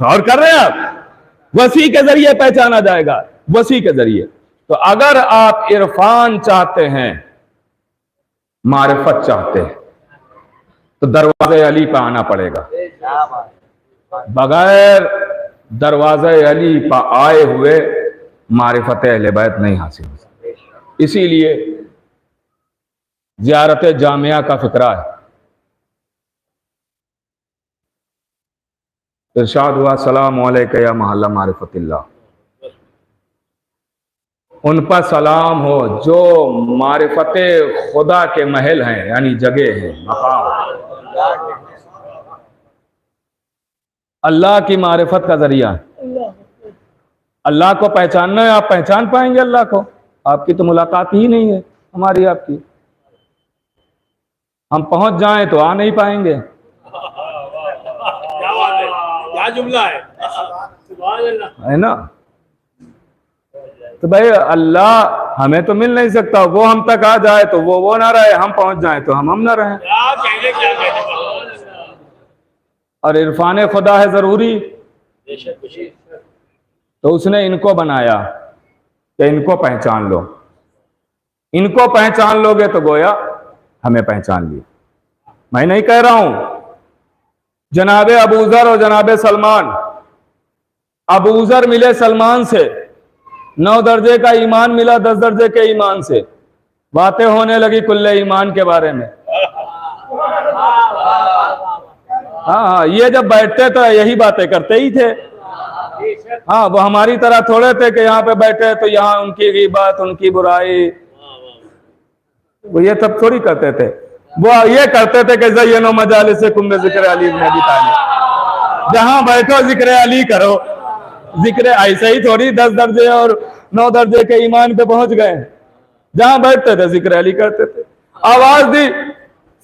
और कर रहे हैं आप, वसी के जरिए पहचाना जाएगा, वसी के जरिए। तो अगर आप इरफान चाहते हैं, मारिफत चाहते हैं, तो दरवाजे अली पे आना पड़ेगा। बगैर दरवाजे अली पर आए हुए मारिफत अहले बैत नहीं हासिल हो सकती। इसीलिए ज़ियारत जामिया का फिक्रा है। इरशाद हुआ सलाम अलैका या महल्ला मारिफतिल्लाह। उन पर सलाम हो जो मारिफत खुदा के महल हैं, यानी जगह हैं, मकाम। अल्लाह की मारिफत का जरिया है। अल्लाह को पहचानना है, आप पहचान पाएंगे अल्लाह को? आपकी तो मुलाकात ही नहीं है हमारी आपकी। हम पहुंच जाएं तो आ नहीं पाएंगे। क्या जुमला है ना? तो भाई अल्लाह हमें तो मिल नहीं सकता, वो हम तक आ जाए तो वो ना रहे, हम पहुंच जाए तो हम ना रहें। और इरफान खुदा है जरूरी, तो उसने इनको बनाया कि इनको पहचान लो। इनको पहचान लोगे तो गोया हमें पहचान लिया। मैं नहीं कह रहा हूं जनाबे अबूजर और जनाबे सलमान। अबूजर मिले सलमान से, 9 दर्जे का ईमान मिला 10 दर्जे के ईमान से। बातें होने लगी कुल्ले ईमान के बारे में। हाँ, ये जब बैठते तो यही बातें करते ही थे। हाँ, वो हमारी तरह थोड़े थे कि यहाँ पे बैठे तो यहाँ उनकी ग़ीबत, उनकी बुराई, वो ये सब थोड़ी करते थे। वो ये करते थे कि ज़य्यनो मजालिसकुम बिज़िक्र अली इब्न अबी तालिब। जहाँ बैठो जिक्र अली करो। जिक्र ऐसे ही थोड़ी 10 दर्जे और 9 दर्जे के ईमान पे पहुंच गए। जहां बैठते थे जिक्र अली करते थे। आवाज दी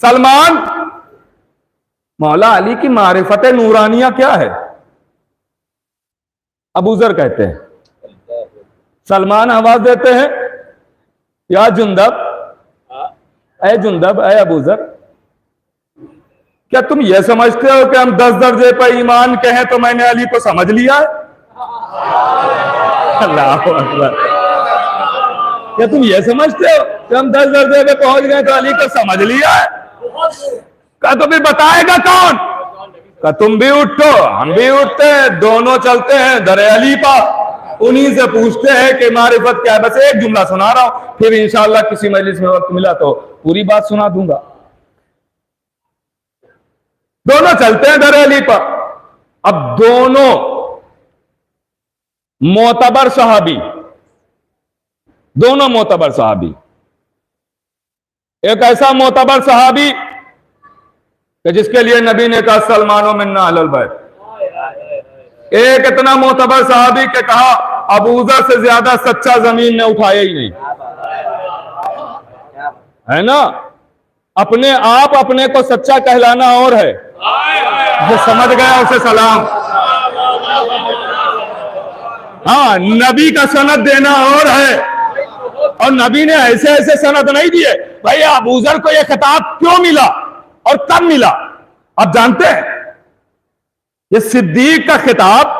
सलमान, मौला अली की मारिफत नूरानिया क्या है? अबूजर कहते हैं सलमान आवाज देते हैं, या जुंदब, ऐ जुंदब, ऐ अबूजर, क्या तुम ये समझते हो कि हम 10 दर्जे पर ईमान के हैं तो मैंने अली को समझ लिया है? अल्लाह अकबर। क्या तुम ये समझते हो कि हम 10 दर्जे पे पहुंच गए तो अली को समझ लिया है? क्या तो फिर बताएगा कौन? क्या तुम भी उठो, हम भी उठते हैं, दोनों चलते हैं दरे अली पर, उन्हीं से पूछते हैं कि मारिफत क्या है। बस एक जुमला सुना रहा हूं, फिर इंशाअल्लाह किसी मजलिस में वक्त मिला तो पूरी बात सुना दूंगा। दोनों चलते हैं दरे अली पर। अब दोनों मोतबर सहाबी, दोनों मोतबर सहाबी। एक ऐसा मोतबर सहाबी कि जिसके लिए नबी ने कहा सलमानो मिन्ना अहलुल बैत। एक इतना मोतबर सहाबी के कहा अबूजर से ज्यादा सच्चा जमीन ने उठाया ही नहीं, है ना। अपने आप अपने को सच्चा कहलाना और है, जो समझ गया उसे सलाम। हाँ, नबी का सनद देना और है, और नबी ने ऐसे ऐसे सनद नहीं दिए। भाई अबूजर को यह खिताब क्यों मिला और कब मिला आप जानते हैं? ये सिद्दीक का खिताब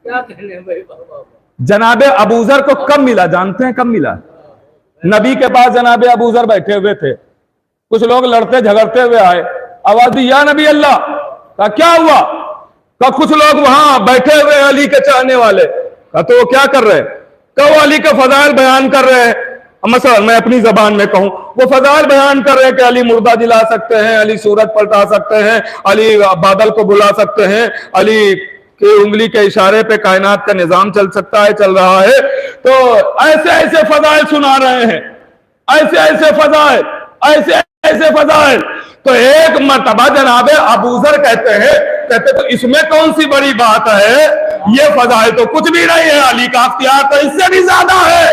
क्या कहने भाई बाबा, जनाबे अबूजर को कब मिला जानते हैं? कब मिला? नबी के पास जनाबे अबूजर बैठे हुए थे, कुछ लोग लड़ते झगड़ते हुए आए, आवाज दी या नबी अल्लाह। का क्या हुआ? का कुछ लोग वहां बैठे हुए अली के चाहने वाले। का तो वो क्या कर रहे? का वो अली के फजाइल बयान कर रहे हैं। मसलन मैं अपनी जबान में कहूं, वो फजाइल बयान कर रहे हैं कि अली मुर्दा जिला सकते हैं, अली सूरज पलटा सकते हैं, अली बादल को बुला सकते हैं, अली की उंगली के इशारे पे कायनात का निजाम चल सकता है, चल रहा है। तो ऐसे ऐसे फजाइल सुना रहे हैं, ऐसे ऐसे फजाइल, ऐसे ऐसे फजाइल। तो एक मर्तबा जनाबे अबूजर कहते तो इसमें कौन सी बड़ी बात है, ये फजाइल तो कुछ भी नहीं है, अली का अख्तियार तो इससे भी ज्यादा है।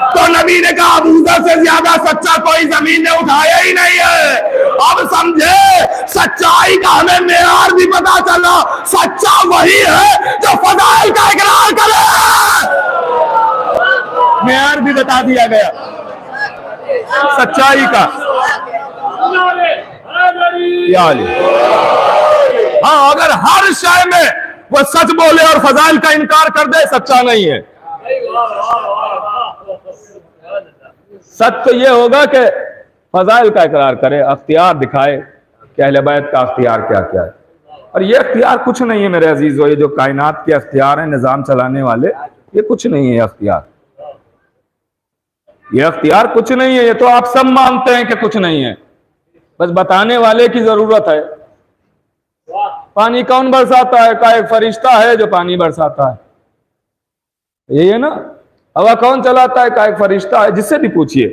तो नबी ने कहा अबूजर से ज्यादा सच्चा कोई जमीन ने उठाया ही नहीं है। अब समझे, सच्चाई का हमें मेयार भी पता चला, सच्चा वही है जो फजाइल का इकरार करे। मेयार भी बता दिया गया सच्चाई का। हाँ, अगर हर शय में वो सच बोले और फजाइल का इनकार कर दे, सच्चा नहीं है। सच तो ये होगा कि फजाइल का इकरार करे, अख्तियार दिखाए कि अहले बैत का अख्तियार क्या क्या है। और ये अख्तियार कुछ नहीं है मेरे अजीजों, ये जो कायनात के अख्तियार हैं निजाम चलाने वाले, ये कुछ नहीं है अख्तियार। ये अख्तियार कुछ नहीं है, ये तो आप सब मानते हैं कि कुछ नहीं है, बस बताने वाले की जरूरत है। पानी कौन बरसाता है? का एक फरिश्ता है जो पानी बरसाता है, यही है ना। हवा कौन चलाता है? का एक फरिश्ता है, जिससे भी पूछिए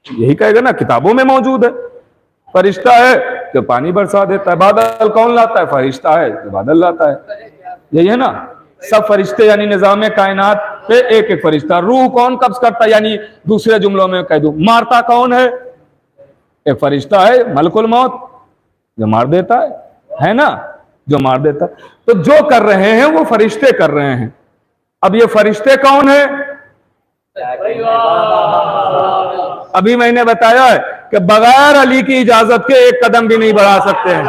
यही कहेगा ना, किताबों में मौजूद है। फरिश्ता है जो पानी बरसा देता है। बादल कौन लाता है? फरिश्ता है जो बादल लाता है, यही है ना। सब फरिश्ते यानी निजाम कायनात पे एक एक फरिश्ता। रूह कौन कब्ज करता है? यानी दूसरे जुमलों में कह दूं, मारता कौन है? एक फरिश्ता है मलकुल मौत जो मार देता है ना, जो मार देता है। तो जो कर रहे हैं वो फरिश्ते कर रहे हैं। अब ये फरिश्ते कौन है? अभी मैंने बताया है कि बगैर अली की इजाजत के एक कदम भी नहीं बढ़ा सकते हैं।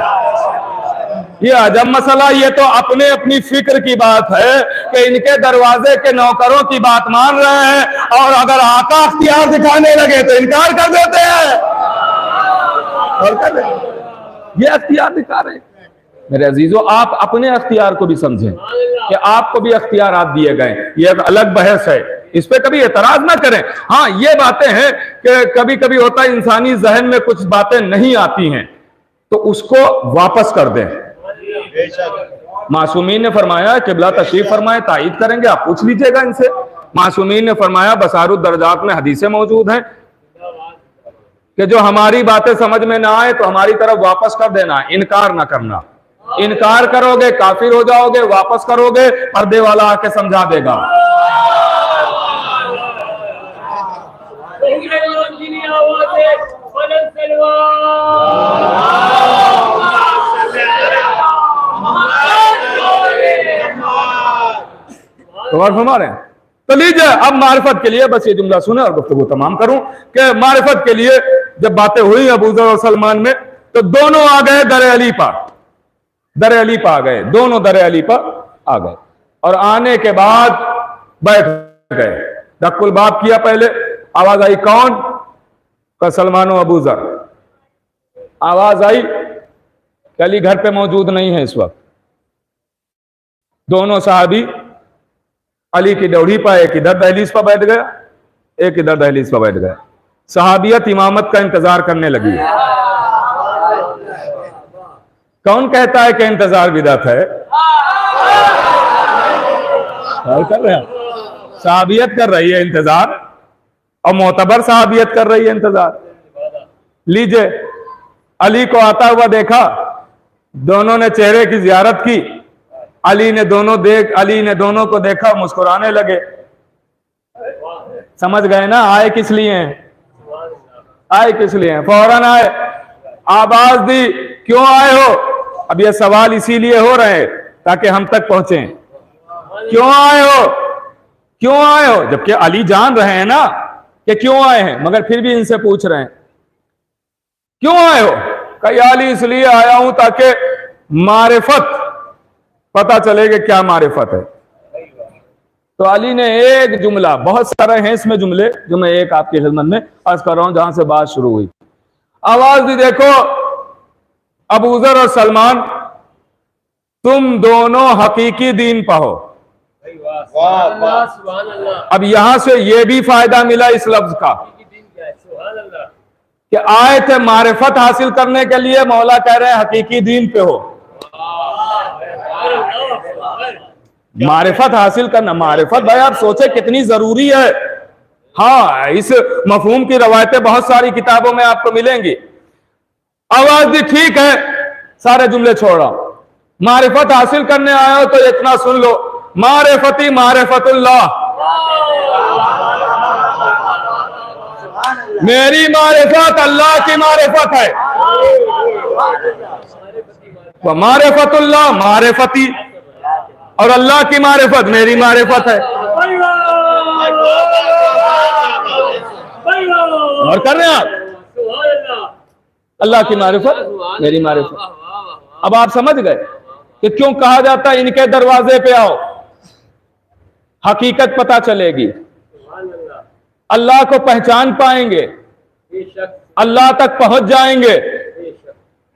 ये अजब मसला, ये तो अपने अपनी फिक्र की बात है कि इनके दरवाजे के नौकरों की बात मान रहे हैं, और अगर आका अख्तियार दिखाने लगे तो इनकार कर देते हैं। और कर देते, ये अख्तियार दिखा रहे हैं। मेरे अजीजों, आप अपने अख्तियार को भी समझें कि आपको भी अख्तियारात दिए गए। ये एक अलग बहस है, इस पे कभी एतराज ना करें। हाँ, ये बातें हैं कि कभी कभी होता है इंसानी जहन में कुछ बातें नहीं आती हैं, तो उसको वापस कर दें। मासूमीन ने फरमाया, किबला तशरीफ फरमाए, तायीद करेंगे, आप पूछ लीजिएगा इनसे। मासूमीन ने फरमाया, बसारुद दर्जात में हदीसें मौजूद हैं कि जो हमारी बातें समझ में ना आए तो हमारी तरफ वापस कर देना, इनकार ना करना। इनकार करोगे काफिर हो जाओगे, वापस करोगे पर्दे वाला आके समझा देगा। तो और फरमा रहे हैं, तो लीजिए अब मारिफत के लिए बस ये जुमला सुने और गुफ्तगू तमाम करूं कि मारिफत के लिए जब बातें हुई अबू ज़र और सलमान में, तो दोनों आ गए दर अली पर, दर अली पर आ गए, दोनों दर अली पर आ गए और आने के बाद बैठ गए। दक्कुल बाप किया, पहले आवाज आई कौन? का सलमान और अबू ज़र। आवाज आई कि अली घर पे मौजूद नहीं है इस वक्त। दोनों साहबी अली की दौड़ी पर, एक इधर दहलीज पर बैठ गया, एक इधर दहलीज पर बैठ गया। सहाबियत इमामत का इंतजार करने लगी। कौन कहता है कि इंतजार बिदअत है? कर रहे हैं, सहाबियत कर रही है इंतजार, और मोतबर सहाबियत कर रही है इंतजार। लीजिए, अली को आता हुआ देखा, दोनों ने चेहरे की जियारत की, अली ने दोनों को देखा, मुस्कुराने लगे। समझ गए ना आए किस लिए हैं? आए किस लिए हैं? फौरन आए, आवाज दी, क्यों आए हो? अब ये सवाल इसीलिए हो रहे हैं ताकि हम तक पहुंचे। क्यों आए हो? क्यों आए हो? जबकि अली जान रहे हैं ना कि क्यों आए हैं, मगर फिर भी इनसे पूछ रहे हैं क्यों आए हो? कहीं अली इसलिए आया हूं ताकि मारिफत पता चले कि क्या मारिफत है। तो अली ने एक जुमला, बहुत सारे हैं इसमें जुमले जो मैं एक आपकी खिदमत में अर्ज कर रहा हूं जहां से बात शुरू हुई। आवाज दी, देखो अबू ज़र और सलमान, तुम दोनों हकीकी दीन पर हो। अब यहां से यह भी फायदा मिला इस लफ्ज का कि आए थे मारिफत हासिल करने के लिए, मौला कह रहे हैं हकीकी दीन पे हो। मारिफत हासिल करना, मारिफत भाई आप सोचे कितनी जरूरी है। हाँ, इस मफहूम की रवायतें बहुत सारी किताबों में आपको मिलेंगी। आवाज दी, ठीक है, सारे जुमले छोड़ रहा हूं, मारिफत हासिल करने आए हो तो इतना सुन लो, मारिफती मारिफतुल्लाह, मेरी मारिफत अल्लाह की मारिफत है। मारिफतुल्लाह मारिफती, और अल्लाह की मारिफत मेरी मारिफत है। और कर रहे हैं आप, अल्लाह की मारिफत मेरी मारिफत। अब आप समझ गए कि क्यों कहा जाता है इनके दरवाजे पे आओ, हकीकत पता चलेगी, अल्लाह को पहचान पाएंगे, अल्लाह तक पहुंच जाएंगे।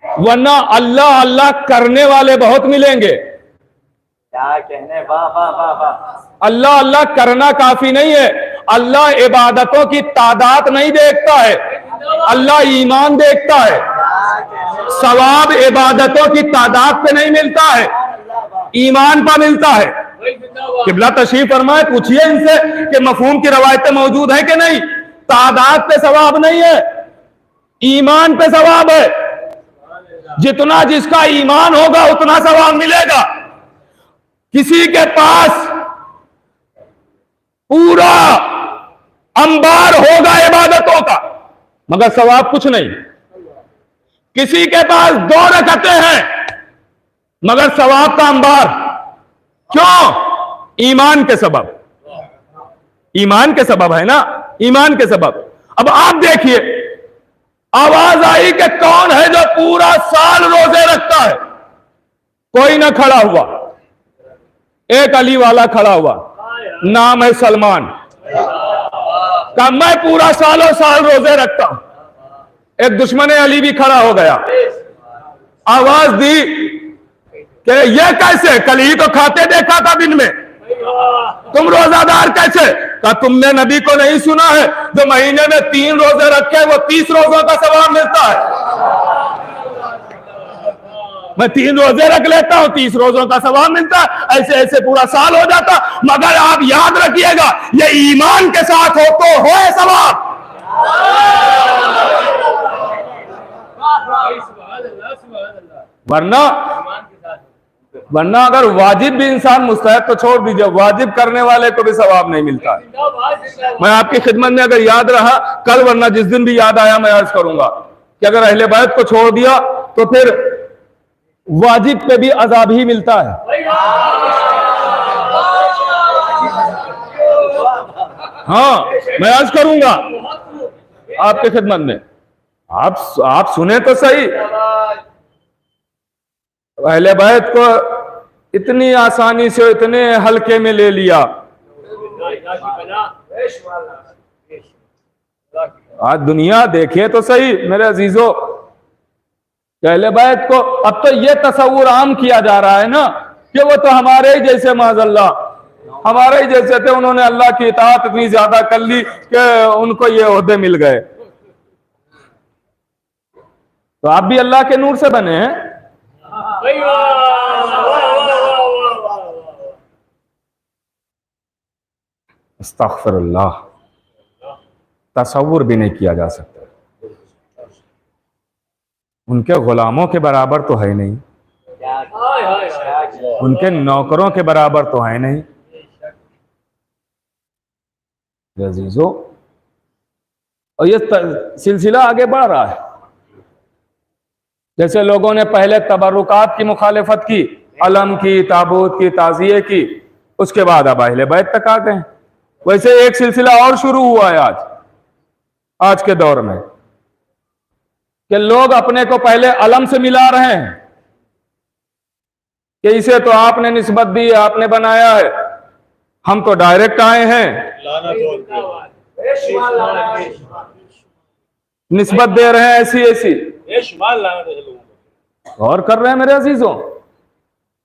वरना अल्लाह अल्लाह करने वाले बहुत मिलेंगे। क्या कहने, वाह वाह वाह वाह। अल्लाह अल्लाह करना काफी नहीं है, अल्लाह इबादतों की तादाद नहीं देखता है, अल्लाह ईमान देखता है। सवाब इबादतों की तादाद पे नहीं मिलता है, ईमान पर मिलता है। किबला तशरीफ फरमाए, पूछिए इनसे कि मफहूम की रवायतें मौजूद है कि नहीं। तादाद पे सवाब नहीं है, ईमान पे सवाब है। जितना जिसका ईमान होगा उतना सवाब मिलेगा। किसी के पास पूरा अंबार होगा इबादतों का, मगर सवाब कुछ नहीं। किसी के पास 2 रकअतें हैं मगर सवाब का अंबार। क्यों? ईमान के सबब, ईमान के सबब है ना, ईमान के सबब। अब आप देखिए, आवाज आई कि कौन है जो पूरा साल रोजे रखता है? कोई ना खड़ा हुआ, एक अली वाला खड़ा हुआ, नाम है सलमान, कहा मैं पूरा सालों साल रोजे रखता हूं। एक दुश्मन अली भी खड़ा हो गया, आवाज दी कि ये कैसे, कल ही तो खाते देखा था दिन में, तुम रोजादार कैसे? कहा तुमने नबी को नहीं सुना है, जो महीने में 3 रोजे रखे वो 30 रोजों का सवाब मिलता है। मैं 3 रोजे रख लेता हूं, 30 रोजों का सवाब मिलता है, ऐसे ऐसे पूरा साल हो जाता। मगर आप याद रखिएगा, ये ईमान के साथ हो तो होए सवाब। वरना अगर वाजिब भी इंसान मुस्तहब तो छोड़ दीजिए, वाजिब करने वाले को भी सवाब नहीं मिलता। मैं आपकी खिदमत में अगर याद रहा कल, वरना जिस दिन भी याद आया मैं अर्ज करूंगा कि अगर अहले बैत को छोड़ दिया तो फिर वाजिब पे भी अजाब ही मिलता है। हाँ, मैं अर्ज करूंगा आपके खिदमत में। आप सुने तो सही। अहले बैत को इतनी आसानी से इतने हल्के में ले लिया। आज दुनिया देखिए तो सही मेरे अजीजों, अहले बैत को अब तो ये तस्वुर आम किया जा रहा है ना कि वो तो हमारे ही जैसे, माज़अल्लाह हमारे ही जैसे थे, उन्होंने अल्लाह की इताअत इतनी ज्यादा कर ली कि उनको ये ओहदे मिल गए। तो आप भी अल्लाह के नूर से बने हैं। अस्तगफिरुल्लाह, तसव्वुर भी नहीं किया जा सकता। उनके गुलामों के बराबर तो है नहीं, उनके नौकरों के बराबर तो है नहीं। अजीजों, और ये सिलसिला आगे बढ़ रहा है। जैसे लोगों ने पहले तबरुकात की मुखालिफत की, अलम की, ताबूत की, ताज़िये की, उसके बाद अब अहले बैत तक आ गए। वैसे एक सिलसिला और शुरू हुआ है आज के दौर में कि लोग अपने को पहले अलम से मिला रहे हैं कि इसे तो आपने निस्बत दी है, आपने बनाया है, हम तो डायरेक्ट आए हैं। निस्बत दे रहे हैं ऐसी ऐसी, और कर रहे हैं मेरे अजीजों।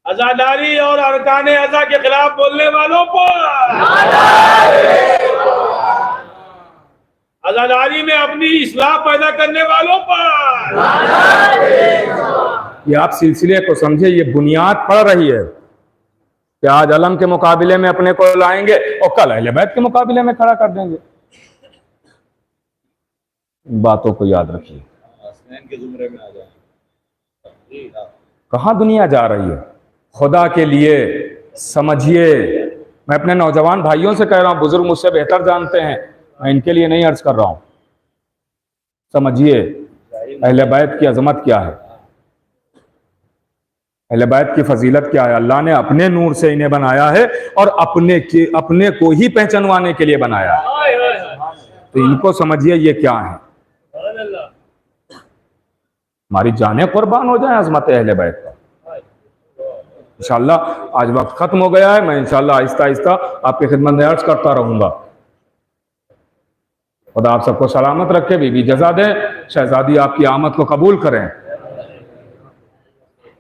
अज़ादारी और अरकान अज़ा के खिलाफ बोलने वालों पर, अज़ादारी में अपनी इस्लाह पैदा करने वालों पर। ये आप सिलसिले को समझे, ये बुनियाद पड़ रही है कि आज अलम के मुकाबले में अपने को लाएंगे और कल अहले बैत के मुकाबले में खड़ा कर देंगे। बातों को याद रखिए, के जुमरे में आ जाए। कहां दुनिया जा रही है, खुदा के लिए समझिए। मैं अपने नौजवान भाइयों से कह रहा हूं, बुजुर्ग मुझसे बेहतर जानते हैं, मैं इनके लिए नहीं अर्ज कर रहा हूं। समझिए अहले बैत की अजमत क्या है, अहले बैत की फजीलत क्या है। अल्लाह ने अपने नूर से इन्हें बनाया है और अपने को ही पहचानवाने के लिए बनाया है। तो इनको समझिए ये क्या है। हमारी जानें कुर्बान हो जाए अजमत अहले बैत का। इंशाअल्लाह आज वक्त खत्म हो गया है, मैं इंशाअल्लाह आहिस्ता आहिस्ता आपकी खिदमत में अर्ज करता रहूंगा। खुदा आप सबको सलामत रखे, बीबी जजा दें, शहजादी आपकी आमद को कबूल करें,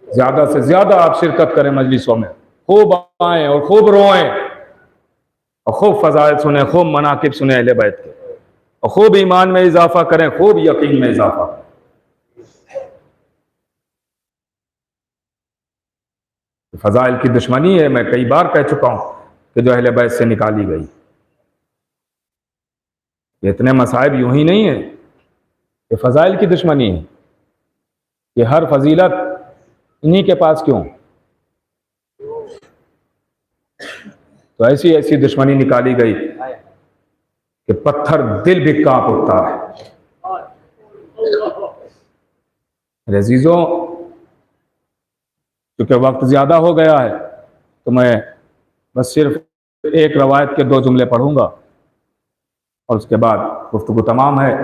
ज्यादा से ज्यादा आप शिरकत करें मजलिसों में, खूब आए और खूब रोएं और खूब फजाइल सुने, खूब मनाकिब सुने अहले बैत के, और खूब ईमान में इजाफा करें, खूब यकीन में इजाफा करें। फजाइल की दुश्मनी है, मैं कई बार कह चुका हूं कि जो अहले बैत से निकाली गई। इतने मसाइब यूं ही नहीं है, ये फजाइल की दुश्मनी है। ये हर फजीलत इन्हीं के पास क्यों? तो ऐसी ऐसी दुश्मनी निकाली गई कि पत्थर दिल भी कांप उठता है। अजीजों, क्योंकि वक्त ज्यादा हो गया है तो मैं बस सिर्फ एक रवायत के 2 जुमले पढ़ूंगा और उसके बाद गुफ्तगू तमाम है।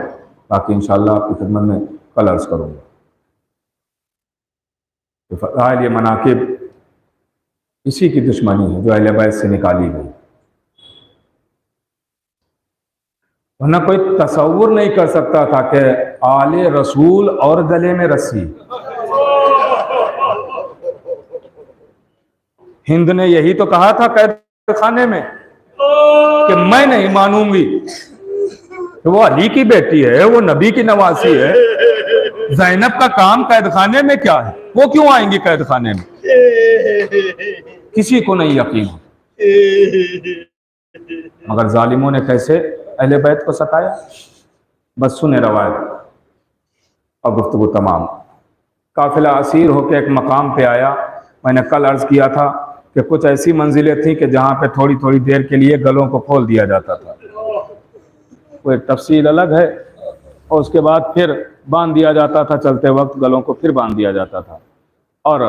बाकी इंशाअल्लाह आपकी खिदमत में कल अर्ज करूंगा। तो फ़ज़ाइल, ये मनाकिब इसी की दुश्मनी है जो अहले बैत से निकाली गई। वरना कोई तसव्वुर नहीं कर सकता था कि आले रसूल और गले में रस्सी। हिंद ने यही तो कहा था कैद खाने में कि मैं नहीं मानूंगी, तो वो अली की बेटी है, वो नबी की नवासी है। ज़ैनब का काम कैद खाने में क्या है, वो क्यों आएंगी कैद खाने में? किसी को नहीं यकीन। मगर जालिमों ने कैसे अहले बैत को सताया। बस सुने रवायत और गुफ्तगू तमाम। काफिला असीर होकर एक मकाम पे आया। मैंने कल अर्ज किया था कि कुछ ऐसी मंजिलें थी कि जहाँ पे थोड़ी थोड़ी देर के लिए गलों को खोल दिया जाता था। वो एक तफसील अलग है, और उसके बाद फिर बांध दिया जाता था, चलते वक्त गलों को फिर बांध दिया जाता था। और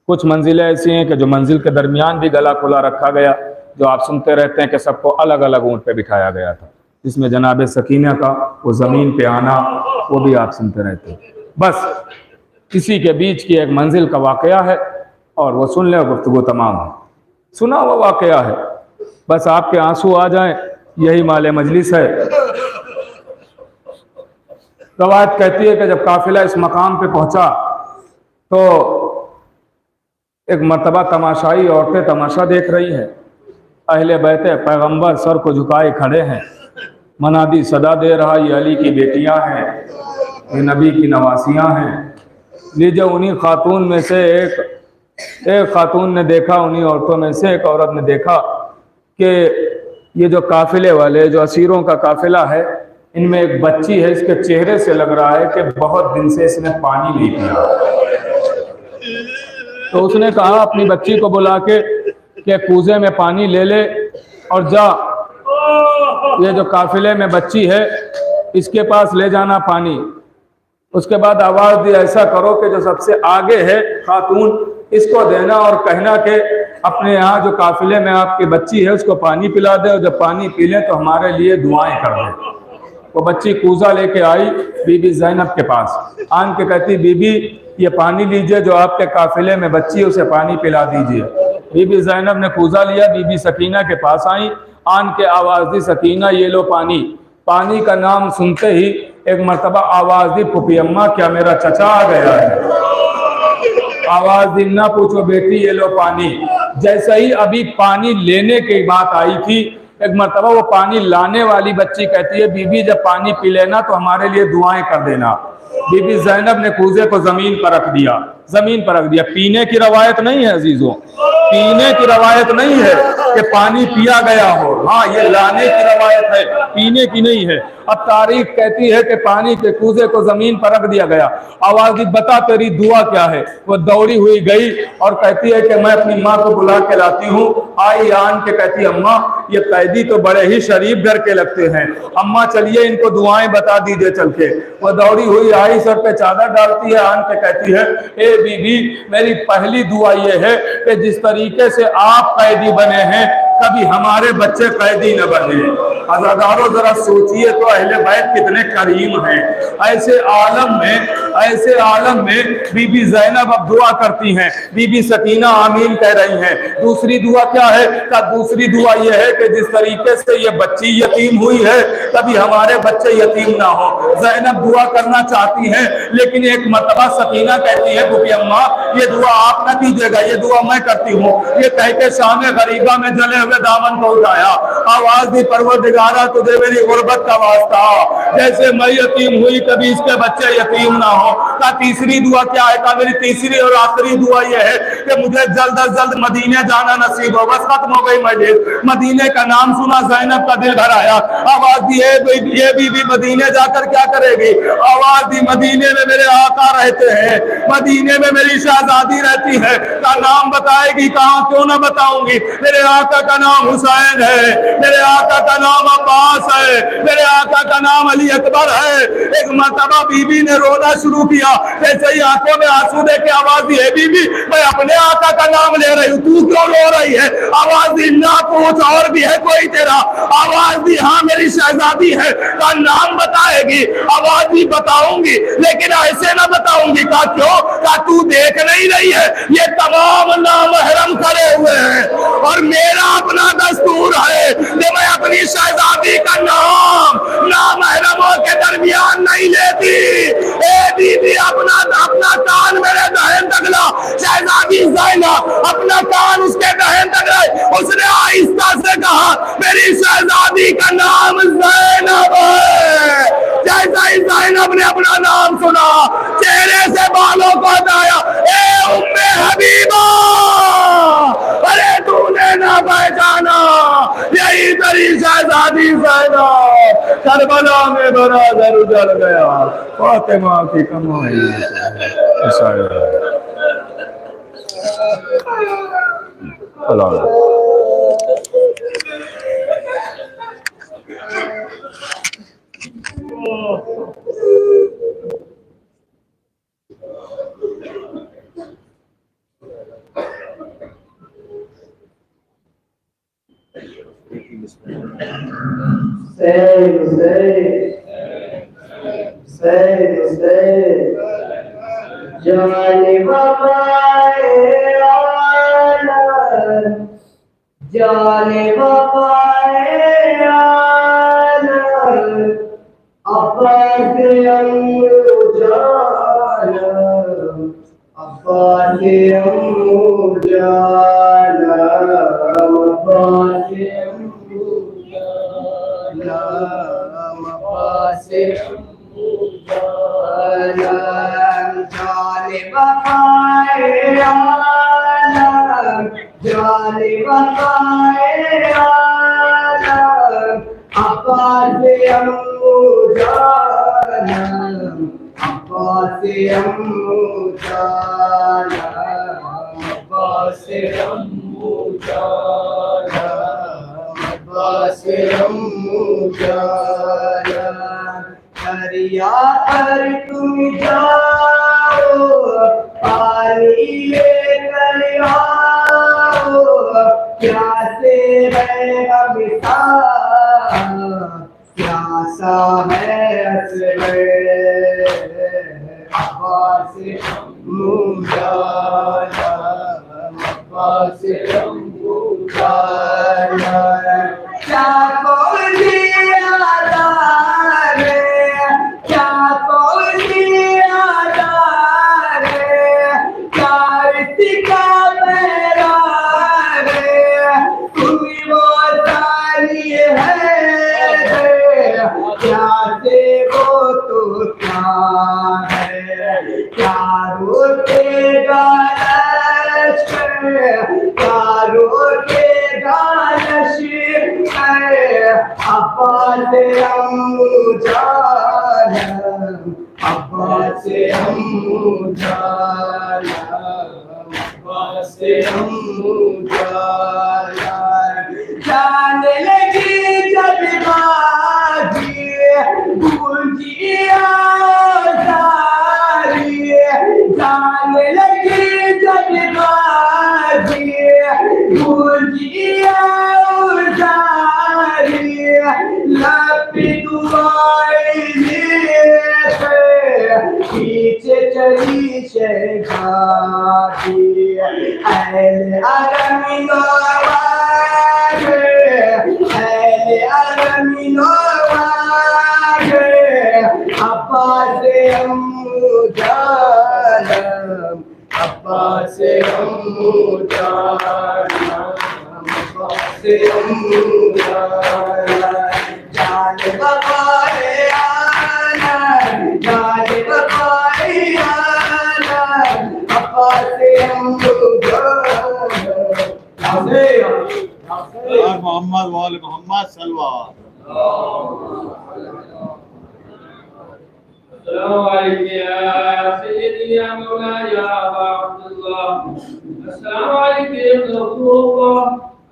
कुछ मंजिलें ऐसी हैं कि जो मंजिल के दरमियान भी गला खुला रखा गया, जो आप सुनते रहते हैं कि सबको अलग अलग ऊँट पे बिठाया गया था, जिसमें जनाब सकीना का वो ज़मीन पे आना वो भी आप सुनते रहते हैं। बस किसी के बीच की एक मंजिल का वाक़या है और वो सुन ले, गुफ्तगू तमाम है, सुना हुआ वाक़या है, बस आपके आंसू आ जाएं, यही माले मजलिस है। रवायत कहती है कि जब काफिला इस मकाम पे पहुंचा तो एक मर्तबा तमाशाई औरतें तमाशा देख रही हैं, अहले बैते पैगंबर सर को झुकाए खड़े हैं, मनादी सदा दे रहा ये अली की बेटियां हैं, ये नबी की नवासियां हैं। लीजिए उन्हीं खातून में से एक खातून ने देखा, उन्हीं औरतों में से एक औरत ने देखा कि ये जो काफिले वाले, जो असीरों का काफिला है, इनमें एक बच्ची है, इसके चेहरे से लग रहा है कि बहुत दिन से इसने पानी नहीं पिया। तो उसने कहा अपनी बच्ची को बुला के कि कूजे में पानी ले ले और जा, ये जो काफिले में बच्ची है इसके पास ले जाना पानी। उसके बाद आवाज दी, ऐसा करो कि जो सबसे आगे है खातून, इसको देना और कहना कि अपने यहाँ जो काफिले में आपकी बच्ची है उसको पानी पिला दे, और जब पानी पी ले तो हमारे लिए दुआएं कर दे। वो बच्ची कूजा लेके आई बीबी ज़ैनब के पास, आन के कहती, बीबी ये पानी लीजिए, जो आपके काफिले में बच्ची है उसे पानी पिला दीजिए। बीबी ज़ैनब ने कूजा लिया, बीबी सकीना के पास आई, आन के आवाज़ दी, सकीना ये लो पानी। पानी का नाम सुनते ही एक मर्तबा आवाज़ दी, फूफी अम्मा क्या मेरा चचा आ गया है? आवाज़ दी, ना पूछो बेटी ये लो पानी। जैसे ही अभी पानी लेने की बात आई थी, एक मर्तबा वो पानी लाने वाली बच्ची कहती है, बीबी जब पानी पी लेना तो हमारे लिए दुआएं कर देना। बीबी ज़ैनब ने कूजे को जमीन पर रख दिया, जमीन पर रख दिया। पीने की रवायत नहीं है अजीजों, पीने की रवायत नहीं है कि पानी पिया गया हो, हाँ ये लाने की रवायत है, पीने की नहीं है। अब तारीख कहती है कि पानी के कूजे को जमीन पर रख दिया गया। आवाज दी, बता तेरी दुआ क्या है? वो दौड़ी हुई गई और कहती है कि मैं अपनी माँ को बुला के लाती हूँ। आई आन के कहती, अम्मा ये कैदी तो बड़े ही शरीफ घर के लगते हैं, अम्मा चलिए इनको दुआएं बता दीजिए चल के। वो दौड़ी हुई आई, सर पे चादर डालती है, आन के कहती है, ए बीबी मेरी पहली दुआ ये है कि जिस तरीके से आप कैदी बने हैं कभी हमारे बच्चे कैदी न बने। अज़ादारों जरा सोचिए तो अहले बैत कितने करीम हैं। ऐसे आलम में बीबी ज़ैनब अब दुआ करती हैं, बीबी सकीना आमीन कह रही हैं। दूसरी दुआ क्या है? दूसरी दुआ यह है कि जिस तरीके से ये बच्ची यतीम हुई है कभी हमारे बच्चे यतीम ना हो। ज़ैनब दुआ करना चाहती हैं, लेकिन एक मर्तबा सकीना कहती है, फूफी अम्मा ये दुआ आप ना कीजिएगा, ये दुआ मैं करती हूँ। ये कह के शामे गरीबा में जले हुए दामन को उठाया, आवाज दी, परवरदिगारा तुझे मेरी गुर्बत का वास्ता, जैसे मैं यतीम हुई कभी इसके बच्चे यतीम ना हो। का तीसरी दुआ क्या है? का मेरी तीसरी और आखिरी दुआ यह है कि मुझे जल्द अज जल्द मदीने जाना नसीब हो। बस खत्म हो गई मजलिस। मदीने का नाम सुना ज़ैनब का दिल भर आया। आवाज दी, ये बीबी मदीने जाकर क्या करेगी? आवाज दी, मदीने में मेरे आका रहते हैं, मदीने में मेरी शहजादी रहती है। का नाम बताएगी? कहाँ, क्यों ना बताऊंगी। मेरे आका का नाम हुसैन है, मेरे आका का नाम अब्बास है, मेरे आका का नाम अली अकबर है। एक मर्तबा बीबी ने रोना शुरू किया, जैसे ही आंखों में आंसू दे के आवाज दी, है बीबी मैं अपने आका का नाम ले रही हूँ, तू क्यों रो रही है? आवाज दी, ना पूछ और भी है कोई तेरा? आवाज दी, हाँ मेरी शहजादी है। का नाम बताएगी? आवाज दी, बताऊंगी लेकिन ऐसे ना बताऊंगी। का क्यों? का तू देख नहीं रही है ये तमाम नामहरम खड़े हुए हैं और मेरा अपना दस्तूर है कि मैं अपनी शहजादी का नाम नामहरमों के दरमियान नहीं लेती। ए दीदी अपना कान मेरे दहन तक ला। शहजादी ज़ैनब अपना कान उसके दहन तक लाई। उसने आहिस्ता से कहा, मेरी शहजादी का नाम ज़ैनब है। जैसा ही ज़ैनब ने अपना नाम सुना, चेहरे से बालों को हटाया, ए उम्मे हबीबा, अरे तूने ना पहचाना, यही तेरी शहजादी ज़ैनब। करबला में बरादर उजल गया, फातिमा की कमाई। हुसैन हुसैन हुसैन जाने बाबाए आला जाने बाबाए आला अब्बास अम्मू जाना अब्बास अम्मू जाना अब्बास अम्मू जाना अब्बास अम्मू जाना जाने बाबाए आलम जाने बाबाए आलम अब्बास अम्मू जाना अब्बास अम्मू जाना अब्बास अम्मू जाना अब्बास अम्मू जाना दरिया पर तुम जाओ पानी लेकर आओ प्यासे रहेगा प्यासा है असले अब्बास अम्मू जाना अब्बास अम्मू जाना क्या बोल दिया रे क्या बोल दिया रे क्या इसका मेरा रे तुम वो सारी है क्या से वो तो क्या है क्या रोकेगा लश्कर क्या रोकेगा लश्कर अब्बास अम्मू जाना अब्बास अम्मू जाना अब्बास अम्मू जाना जाने लगी जब बाजी गूंजिया सारी जाने लगी जब बाजी गूंजिया सारी लपी दुआएं पीछे चली शेखाती अहले अरमीनो अहले अरमीनो अब्बास अम्मू जाना अब्बास अम्मू जाना अब्बास अम्मू जाना जाने बाबाए आना जाने बाबाए आना अब्बास अम्मू जाना मोहम्मद वाले मोहम्मद सलवार अस्सलामु अलैकुम या सय्यदी या मौलाना या अबा अब्दुल्लाह अस्सलामु अलैकुम या रसूलल्लाह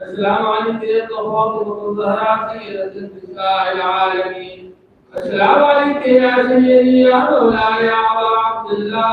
अस्सलामु अलैकुम या फ़ातिमा ज़हरा सय्यदतुल निसाइल आलमीन अस्सलामु अलैकुम या सय्यदी या मौलाना या अबा अब्दुल्लाह